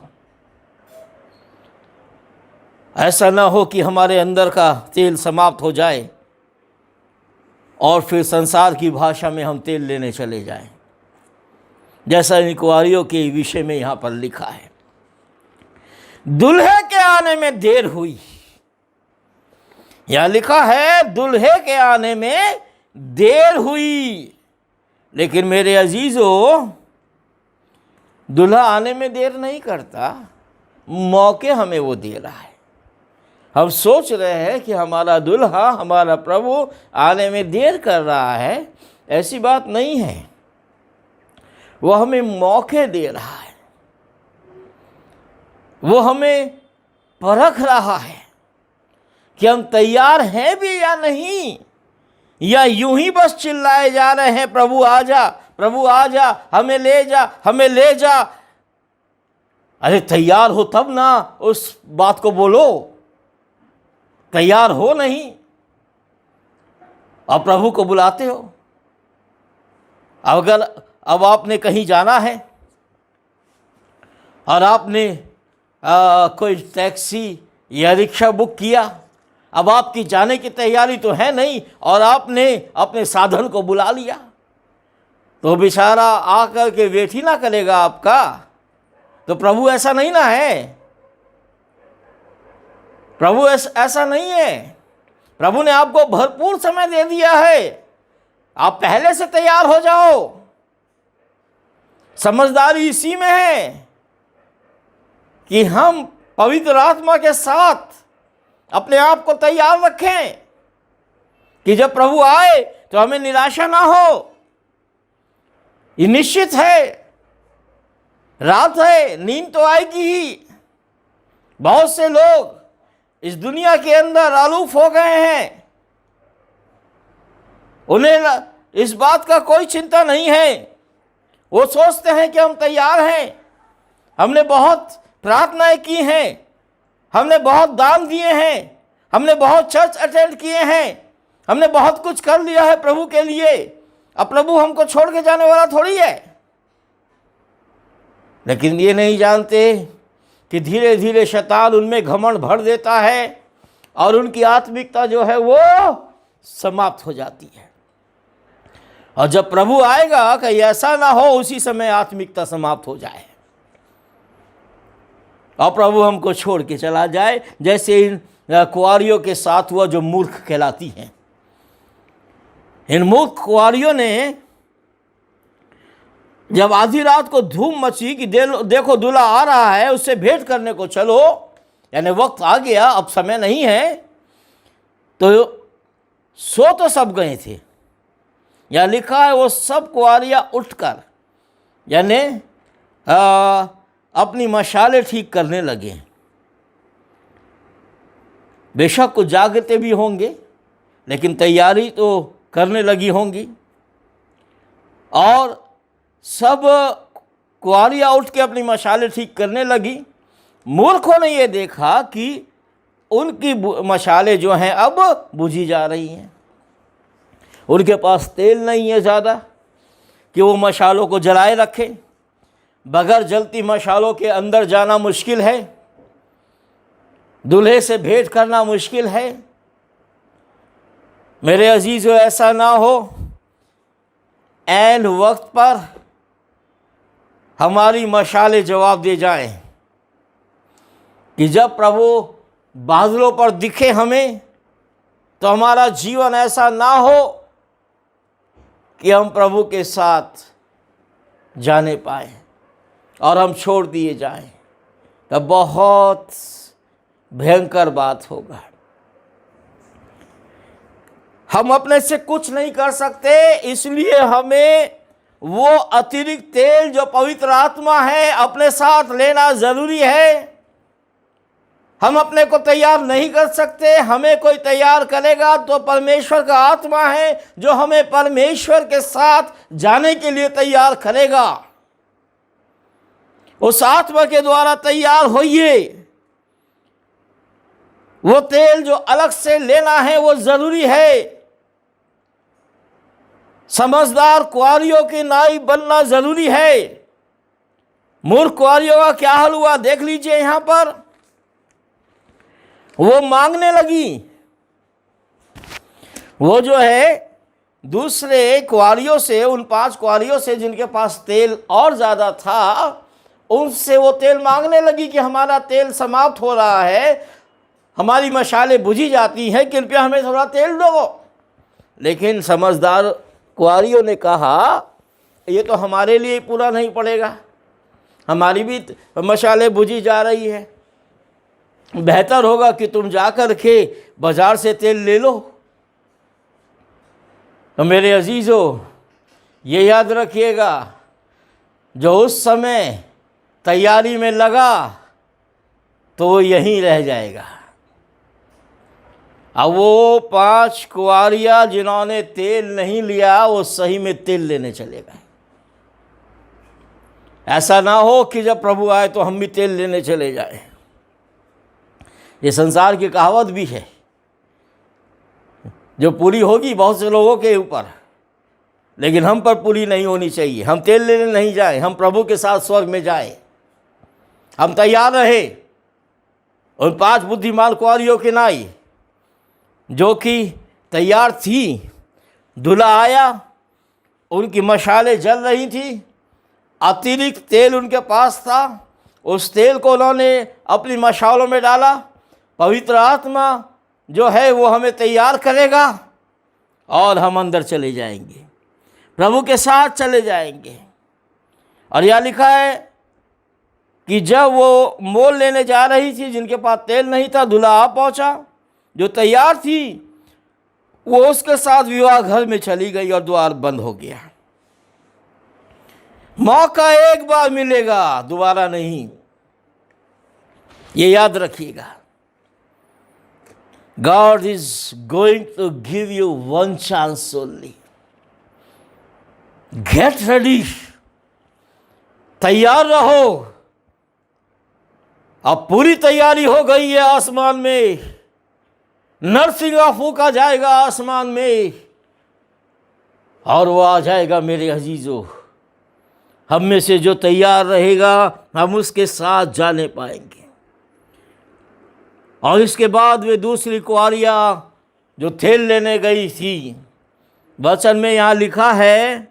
ऐसा ना हो कि हमारे अंदर का तेल समाप्त हो जाए और फिर संसार की भाषा में हम तेल लेने चले जाएं, जैसा इन कुंवारियों के विषय में यहाँ पर लिखा है। दुल्हे के आने में देर हुई, यहाँ लिखा है दुल्हे के आने में देर हुई। लेकिन मेरे अजीजों, दुल्हा आने में देर नहीं करता, मौके हमें वो दे रहा है। हम सोच रहे हैं कि हमारा दुल्हा, हमारा प्रभु आने में देर कर रहा है, ऐसी बात नहीं है। वो हमें मौके दे रहा है, वो हमें परख रहा है कि हम तैयार हैं भी या नहीं, या यूं ही बस चिल्लाए जा रहे हैं प्रभु आ जा, प्रभु आ जा, हमें ले जा, हमें ले जा। अरे तैयार हो तब ना उस बात को बोलो, तैयार हो नहीं और प्रभु को बुलाते हो। अगर अब आपने कहीं जाना है और आपने कोई टैक्सी या रिक्शा बुक किया, अब आपकी जाने की तैयारी तो है नहीं और आपने अपने साधन को बुला लिया, तो बेचारा आकर के वेट ही ना करेगा आपका। तो प्रभु ऐसा नहीं ना है, प्रभु ऐसा नहीं है। प्रभु ने आपको भरपूर समय दे दिया है, आप पहले से तैयार हो जाओ। समझदारी इसी में है कि हम पवित्र आत्मा के साथ अपने आप को तैयार रखें कि जब प्रभु आए तो हमें निराशा ना हो। ये निश्चित है, रात है, नींद तो आएगी ही। बहुत से लोग इस दुनिया के अंदर आलूफ हो गए हैं, उन्हें इस बात का कोई चिंता नहीं है। वो सोचते हैं कि हम तैयार हैं, हमने बहुत प्रार्थनाएं की हैं, हमने बहुत दान दिए हैं, हमने बहुत चर्च अटेंड किए हैं, हमने बहुत कुछ कर लिया है प्रभु के लिए, अब प्रभु हमको छोड़ के जाने वाला थोड़ी है। लेकिन ये नहीं जानते कि धीरे धीरे शैतान उनमें घमंड भर देता है और उनकी आत्मिकता जो है वो समाप्त हो जाती है। और जब प्रभु आएगा कहीं ऐसा ना हो उसी समय आत्मिकता समाप्त हो जाए और प्रभु हमको छोड़ के चला जाए, जैसे इन कुंवारियों के साथ हुआ जो मूर्ख कहलाती हैं। इन मूर्ख कुंवारियों ने जब आधी रात को धूम मची कि देखो दूल्हा आ रहा है, उससे भेंट करने को चलो, यानी वक्त आ गया, अब समय नहीं है, तो सो तो सब गए थे। या लिखा है वो सब कुंवारियाँ उठकर यानी अपनी मशालें ठीक करने लगे। बेशक कुछ जागते भी होंगे, लेकिन तैयारी तो करने लगी होंगी। और सब कुंवारियाँ उठ के अपनी मशालें ठीक करने लगी। मूर्खों ने ये देखा कि उनकी मशालें जो हैं अब बुझी जा रही हैं, उनके पास तेल नहीं है ज़्यादा कि वो मशालों को जलाए रखें। बगैर जलती मशालों के अंदर जाना मुश्किल है, दूल्हे से भेंट करना मुश्किल है। मेरे अजीज़ों, ऐसा ना हो ऐन वक्त पर हमारी मशालें जवाब दे जाएं कि जब प्रभु बादलों पर दिखे हमें, तो हमारा जीवन ऐसा ना हो कि हम प्रभु के साथ जाने पाए और हम छोड़ दिए जाएं। तब बहुत भयंकर बात होगा। हम अपने से कुछ नहीं कर सकते, इसलिए हमें वो अतिरिक्त तेल जो पवित्र आत्मा है अपने साथ लेना ज़रूरी है। हम अपने को तैयार नहीं कर सकते, हमें कोई तैयार करेगा तो परमेश्वर का आत्मा है जो हमें परमेश्वर के साथ जाने के लिए तैयार करेगा। उस आत्मा के द्वारा तैयार होइए। वो तेल जो अलग से लेना है वो ज़रूरी है। समझदार कुंवारियों की नाई बनना ज़रूरी है। मूर्ख कुंवारियों का क्या हाल हुआ देख लीजिए। यहाँ पर वो मांगने लगी। वो जो है दूसरे कुआरियों से, उन 5 कुआरियों से जिनके पास तेल और ज़्यादा था, उनसे वो तेल मांगने लगी कि हमारा तेल समाप्त हो रहा है, हमारी मशालें बुझी जाती हैं, कृपया हमें थोड़ा तेल दो। लेकिन समझदार कुआरियों ने कहा ये तो हमारे लिए पूरा नहीं पड़ेगा, हमारी भी मशालें बुझी जा रही है, बेहतर होगा कि तुम जाकर के बाज़ार से तेल ले लो। तो मेरे अजीज़ों, ये याद रखिएगा, जो उस समय तैयारी में लगा तो वो यहीं रह जाएगा। अब वो 5 कुआरियाँ जिन्होंने तेल नहीं लिया, वो सही में तेल लेने चले गए। ऐसा ना हो कि जब प्रभु आए तो हम भी तेल लेने चले जाएं। ये संसार की कहावत भी है जो पूरी होगी बहुत से लोगों के ऊपर, लेकिन हम पर पूरी नहीं होनी चाहिए। हम तेल लेने नहीं जाए, हम प्रभु के साथ स्वर्ग में जाए। हम तैयार रहे उन 5 बुद्धिमान कुआरियों के नाई जो कि तैयार थी। दूल्हा आया, उनकी मशालें जल रही थी, अतिरिक्त तेल उनके पास था, उस तेल को उन्होंने अपनी मशालों में डाला। पवित्र आत्मा जो है वो हमें तैयार करेगा और हम अंदर चले जाएंगे, प्रभु के साथ चले जाएंगे। और यह लिखा है कि जब वो मोल लेने जा रही थी, जिनके पास तेल नहीं था, दूल्हा आ पहुंचा। जो तैयार थी वो उसके साथ विवाह घर में चली गई और द्वार बंद हो गया। मौका एक बार मिलेगा, दोबारा नहीं, ये याद रखिएगा। God is going to give you one chance only. Get ready. तैयार रहो। अब पूरी तैयारी हो गई है आसमान में, नरसिंगा फूका जाएगा आसमान में और वो आ जाएगा। मेरे अजीजों, हम में से जो तैयार रहेगा हम उसके साथ जाने पाएंगे। और इसके बाद वे दूसरी कुआरियाँ जो तेल लेने गई थी, वचन में यहाँ लिखा है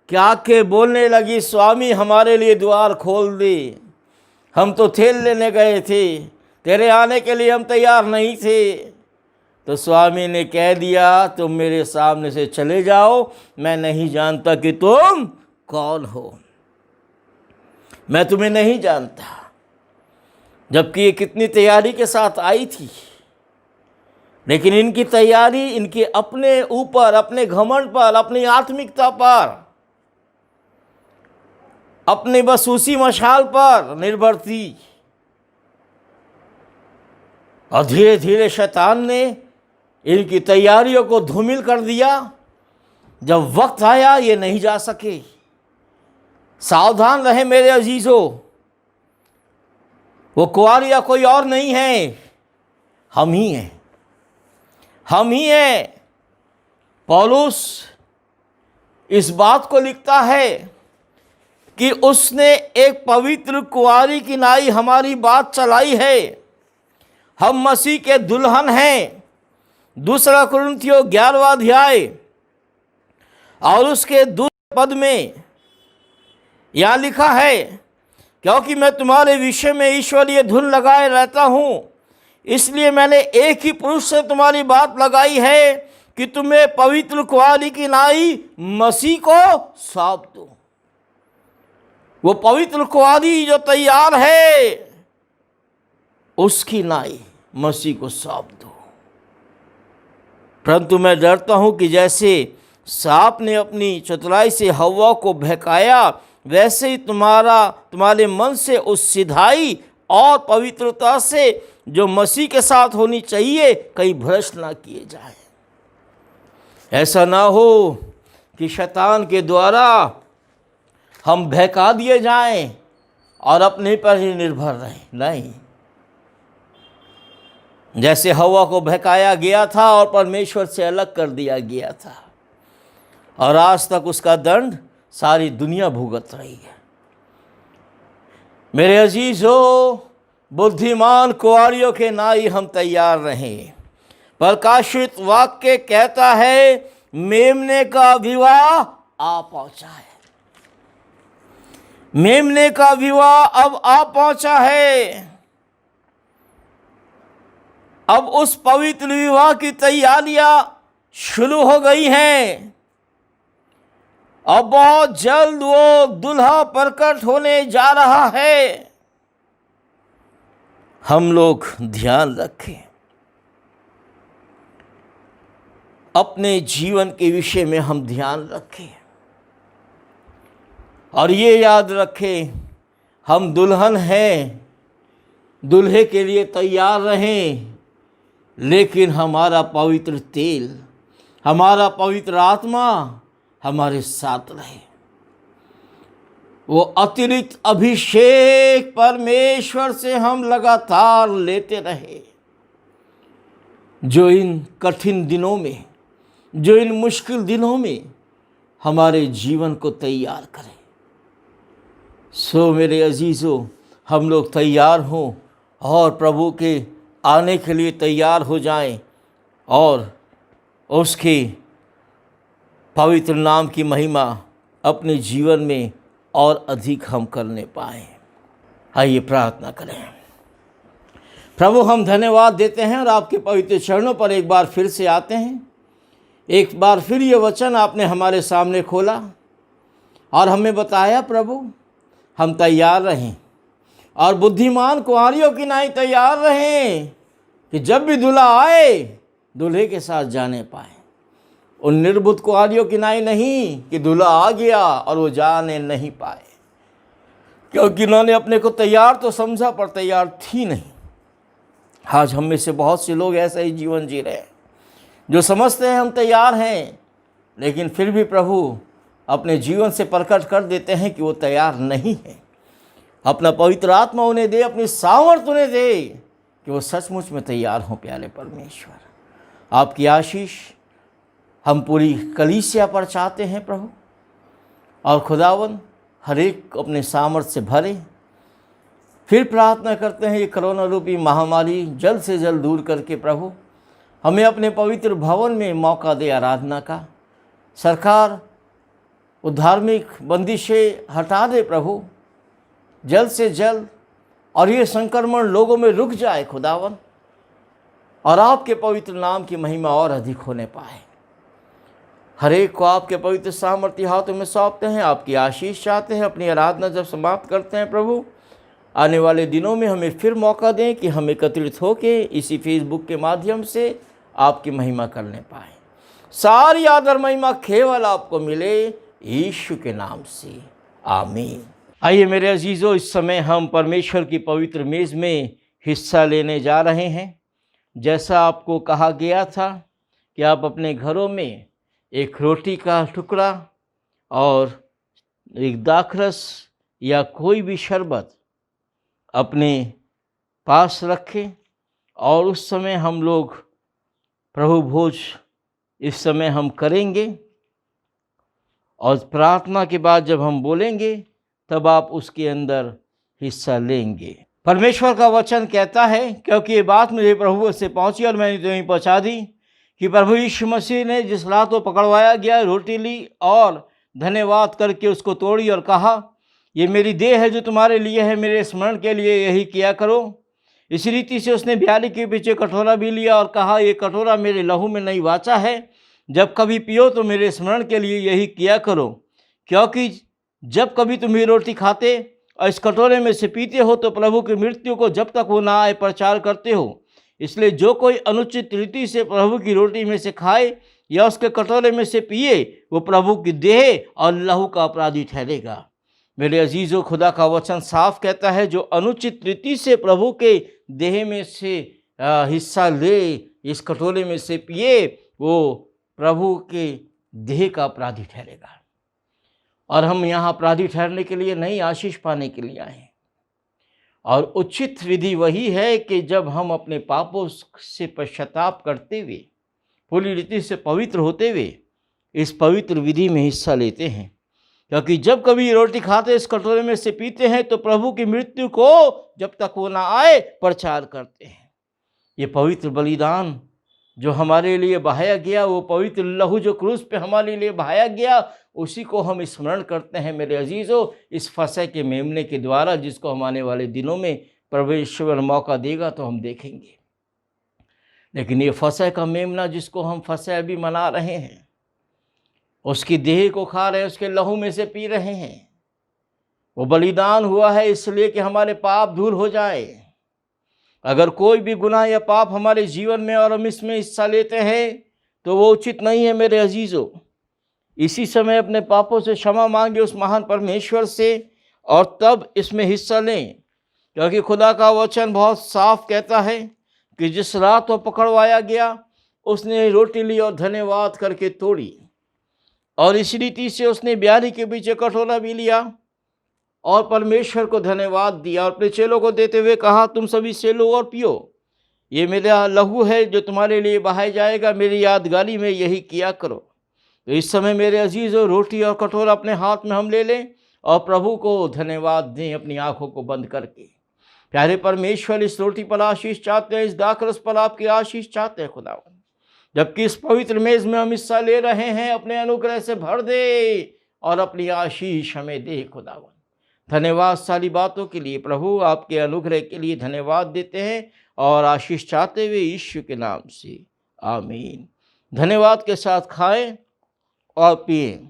कि आके बोलने लगी, स्वामी हमारे लिए द्वार खोल दे, हम तो तेल लेने गए थे, तेरे आने के लिए हम तैयार नहीं थे। तो स्वामी ने कह दिया, तुम मेरे सामने से चले जाओ, मैं नहीं जानता कि तुम कौन हो, मैं तुम्हें नहीं जानता। जबकि ये कितनी तैयारी के साथ आई थी, लेकिन इनकी तैयारी इनके अपने ऊपर, अपने घमंड पर, अपनी आत्मिकता पर, अपने बस उसी मशाल पर निर्भर थी। और धीरे धीरे शैतान ने इनकी तैयारियों को धूमिल कर दिया। जब वक्त आया ये नहीं जा सके। सावधान रहे मेरे अजीजों, वो कुआरियाँ कोई और नहीं है, हम ही हैं, हम ही हैं। पौलुस इस बात को लिखता है कि उसने एक पवित्र कुआरी की नाई हमारी बात चलाई है, हम मसीह के दुल्हन हैं। 2 कुरिन्थियों 11वां अध्याय और उसके 2 पद में यहाँ लिखा है, क्योंकि मैं तुम्हारे विषय में ईश्वरीय धुन लगाए रहता हूँ, इसलिए मैंने एक ही पुरुष से तुम्हारी बात लगाई है कि तुम्हें पवित्र कुआरी की नाई मसीह को सौंप दो। वो पवित्र कुआरी जो तैयार है, उसकी नाई मसीह को सौंप दो। परंतु मैं डरता हूँ कि जैसे सांप ने अपनी चतुराई से हव्वा को बहकाया, वैसे ही तुम्हारे मन से उस सिधाई और पवित्रता से जो मसीह के साथ होनी चाहिए कहीं भ्रष्ट ना किए जाए। ऐसा ना हो कि शैतान के द्वारा हम बहका दिए जाएं और अपने पर ही निर्भर रहें। नहीं, जैसे हव्वा को बहकाया गया था और परमेश्वर से अलग कर दिया गया था, और आज तक उसका दंड सारी दुनिया भुगत रही है। मेरे अजीजों, बुद्धिमान कुआरियों के नाई हम तैयार रहें। प्रकाशित वाक्य कहता है मेमने का विवाह आ पहुंचा है। मेमने का विवाह अब आ पहुंचा है। अब उस पवित्र विवाह की तैयारियां शुरू हो गई हैं। अब बहुत जल्द वो दूल्हा प्रकट होने जा रहा है। हम लोग ध्यान रखें, अपने जीवन के विषय में हम ध्यान रखें और ये याद रखें, हम दुल्हन हैं, दूल्हे के लिए तैयार रहें, लेकिन हमारा पवित्र तेल, हमारा पवित्र आत्मा हमारे साथ रहे। वो अतिरिक्त अभिषेक परमेश्वर से हम लगातार लेते रहे, जो इन कठिन दिनों में, जो इन मुश्किल दिनों में हमारे जीवन को तैयार करे। सो मेरे अजीज़ों, हम लोग तैयार हों और प्रभु के आने के लिए तैयार हो जाएं और उसके पवित्र नाम की महिमा अपने जीवन में और अधिक हम करने पाएं। आइए प्रार्थना करें। प्रभु, हम धन्यवाद देते हैं और आपके पवित्र चरणों पर एक बार फिर से आते हैं। एक बार फिर ये वचन आपने हमारे सामने खोला और हमें बताया प्रभु, हम तैयार रहें और बुद्धिमान कुंवारियों की नाई तैयार रहें कि जब भी दूल्हा आए दूल्हे के साथ जाने पाए। उन निर्बुद्ध कुंवारियों की नाई नहीं कि दूल्हा आ गया और वो जाने नहीं पाए, क्योंकि उन्होंने अपने को तैयार तो समझा पर तैयार थी नहीं। आज हम में से बहुत से लोग ऐसा ही जीवन जी रहे हैं, जो समझते हैं हम तैयार हैं, लेकिन फिर भी प्रभु अपने जीवन से प्रकट कर देते हैं कि वो तैयार नहीं है। अपना पवित्र आत्मा उन्हें दे, अपनी सामर्थ्य उन्हें दे कि वो सचमुच में तैयार हों। प्यारे परमेश्वर, आपकी आशीष हम पूरी कलीसिया पर चाहते हैं प्रभु, और खुदावन हर एक अपने सामर्थ्य से भरे। फिर प्रार्थना करते हैं ये कोरोना रूपी महामारी जल्द से जल्द दूर करके प्रभु हमें अपने पवित्र भवन में मौका दे आराधना का। सरकार वो धार्मिक बंदिशें हटा दे प्रभु जल्द से जल्द, और ये संक्रमण लोगों में रुक जाए खुदावन, और आपके पवित्र नाम की महिमा और अधिक होने पाए। हर एक को आपके पवित्र सामर्थ्य हाथों में सौंपते हैं, आपकी आशीष चाहते हैं। अपनी आराधना जब समाप्त करते हैं प्रभु, आने वाले दिनों में हमें फिर मौका दें कि हम एकत्रित होकर इसी फेसबुक के माध्यम से आपकी महिमा करने पाए। सारी आदर महिमा केवल आपको मिले, यीशु के नाम से, आमीन। आइए मेरे अजीज़ों, इस समय हम परमेश्वर की पवित्र मेज़ में हिस्सा लेने जा रहे हैं। जैसा आपको कहा गया था कि आप अपने घरों में एक रोटी का टुकड़ा और एक दाखरस या कोई भी शरबत अपने पास रखें, और उस समय हम लोग प्रभु भोज इस समय हम करेंगे, और प्रार्थना के बाद जब हम बोलेंगे तब आप उसके अंदर हिस्सा लेंगे। परमेश्वर का वचन कहता है, क्योंकि ये बात मुझे प्रभु से पहुंची और मैंने तुम्हें पहुंचा दी, कि प्रभु यीशु मसीह ने जिस रात को पकड़वाया गया रोटी ली और धन्यवाद करके उसको तोड़ी और कहा, ये मेरी देह है जो तुम्हारे लिए है, मेरे स्मरण के लिए यही किया करो। इसी रीति से उसने ब्याली के पीछे कटोरा भी लिया और कहा, ये कटोरा मेरे लहू में नई वाचा है, जब कभी पियो तो मेरे स्मरण के लिए यही किया करो। क्योंकि जब कभी तुम ये रोटी खाते और इस कटोरे में से पीते हो तो प्रभु की मृत्यु को जब तक वो ना आए प्रचार करते हो। इसलिए जो कोई अनुचित रीति से प्रभु की रोटी में से खाए या उसके कटोरे में से पिए, वो प्रभु की देह और लहू का अपराधी ठहरेगा। मेरे अजीज़ों, खुदा का वचन साफ कहता है, जो अनुचित रीति से प्रभु के देह में से हिस्सा ले, इस कटोरे में से पिए, वो प्रभु के देह का अपराधी ठहरेगा। और हम यहाँ अपराधी ठहरने के लिए नहीं, आशीष पाने के लिए आए हैं। और उचित विधि वही है कि जब हम अपने पापों से पश्चाताप करते हुए, पूरी रीति से पवित्र होते हुए इस पवित्र विधि में हिस्सा लेते हैं। क्योंकि जब कभी रोटी खाते, इस कटोरे में से पीते हैं, तो प्रभु की मृत्यु को जब तक वो ना आए प्रचार करते हैं। ये पवित्र बलिदान जो हमारे लिए बहाया गया, वो पवित्र लहू जो क्रूस पे हमारे लिए बहाया गया, उसी को हम स्मरण करते हैं मेरे अजीज़ों, इस फसह के मेमने के द्वारा, जिसको हम आने वाले दिनों में परमेश्वर मौका देगा तो हम देखेंगे। लेकिन ये फसह का मेमना जिसको हम फसह अभी मना रहे हैं, उसकी देह को खा रहे हैं, उसके लहू में से पी रहे हैं, वो बलिदान हुआ है इसलिए कि हमारे पाप दूर हो जाए। अगर कोई भी गुनाह या पाप हमारे जीवन में और हम इसमें हिस्सा लेते हैं तो वो उचित नहीं है मेरे अजीज़ों। इसी समय अपने पापों से क्षमा मांगे उस महान परमेश्वर से और तब इसमें हिस्सा लें, क्योंकि खुदा का वचन बहुत साफ कहता है कि जिस रात वो पकड़वाया गया उसने रोटी ली और धन्यवाद करके तोड़ी, और इस रीति से उसने ब्यारी के पीछे कटोरा भी लिया और परमेश्वर को धन्यवाद दिया और अपने चेलों को देते हुए कहा, तुम सभी से लो और पियो, ये मेरा लहू है जो तुम्हारे लिए बहाया जाएगा, मेरी यादगारी में यही किया करो। तो इस समय मेरे अजीज़ों, रोटी और कटोरा अपने हाथ में हम ले लें और प्रभु को धन्यवाद दें अपनी आँखों को बंद करके। प्यारे परमेश्वर, इस रोटी पर आशीष चाहते हैं, इस दाखरस पर आपकी आशीष चाहते हैं खुदावन। जबकि इस पवित्र मेज़ में हम हिस्सा ले रहे हैं, अपने अनुग्रह से भर दे और अपनी आशीष हमें दे खुदावन। धन्यवाद सारी बातों के लिए प्रभु, आपके अनुग्रह के लिए धन्यवाद देते हैं और आशीष चाहते हुए यीशु के नाम से आमीन। धन्यवाद के साथ खाएं और पिएं।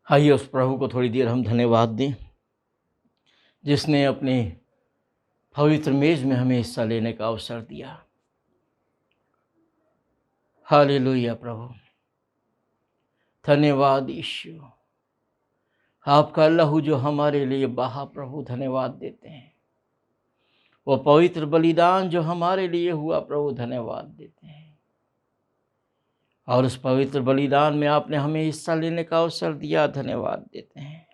आइए उस प्रभु को थोड़ी देर हम धन्यवाद दें जिसने अपने पवित्र मेज में हमें हिस्सा लेने का अवसर दिया। हालेलुया प्रभु, धन्यवाद यीशु, आपका लहू जो हमारे लिए बहा प्रभु, धन्यवाद देते हैं। वो पवित्र बलिदान जो हमारे लिए हुआ प्रभु, धन्यवाद देते हैं। और उस पवित्र बलिदान में आपने हमें हिस्सा लेने का अवसर दिया, धन्यवाद देते हैं।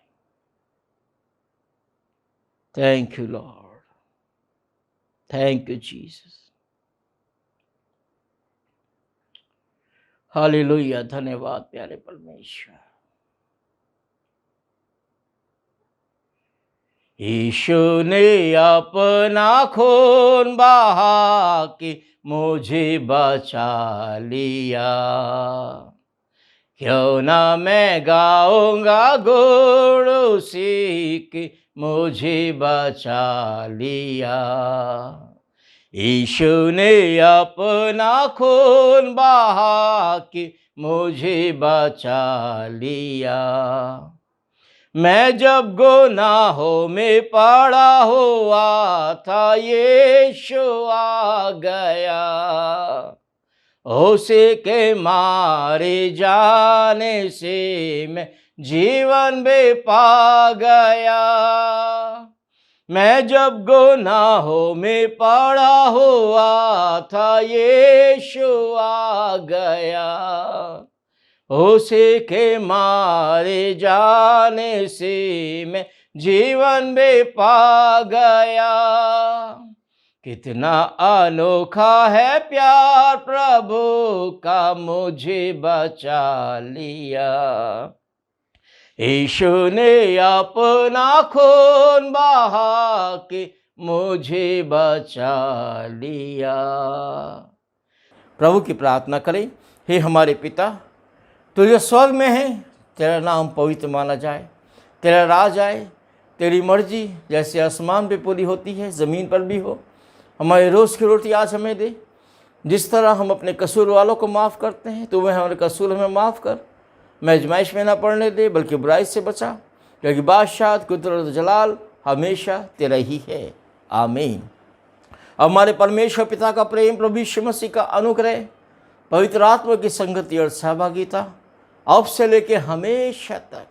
Thank you Lord, thank you Jesus. Hallelujah, धन्यवाद प्यारे परमेश्वर। यीशु ने अपना खून बहा के मुझे बचा लिया, क्यों ना मैं गाऊंगा गुण उसी के मुझे बचा लिया। यीशु ने अपना खून बहा के मुझे बचा लिया। मैं जब गुनाहों में पड़ा हुआ था, यीशु आ गया, उसे के मारे जाने से मैं जीवन में पा गया। मैं जब गुनाहों में पड़ा हुआ था, यीशु आ गया, उसे के मारे जाने से मैं जीवन में पा गया। कितना अनोखा है प्यार प्रभु का, मुझे बचा लिया। यीशु ने अपना खून बहा के मुझे बचा लिया। प्रभु की प्रार्थना करें। हे हमारे पिता, तू जो स्वर्ग में है, तेरा नाम पवित्र माना जाए, तेरा राज आए, तेरी मर्जी जैसे आसमान पे पूरी होती है ज़मीन पर भी हो। हमारे रोज़ की रोटी आज हमें दे। जिस तरह हम अपने कसूर वालों को माफ़ करते हैं, तो वह हमारे कसूर हमें माफ़ कर। मैं आजमाइश में ना पड़ने दे, बल्कि बुराई से बचा, क्योंकि बादशाह, कुदरत, जलाल हमेशा तेरा ही है। आमीन। हमारे परमेश्वर पिता का प्रेम, प्रभु यीशु मसीह का अनुग्रह, पवित्र आत्मा की संगति और सहभागिता अब से लेकर हमेशा तक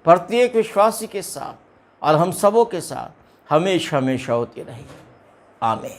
प्रत्येक विश्वासी के साथ और हम सबों के साथ हमेशा हमेशा होती रही। आमीन।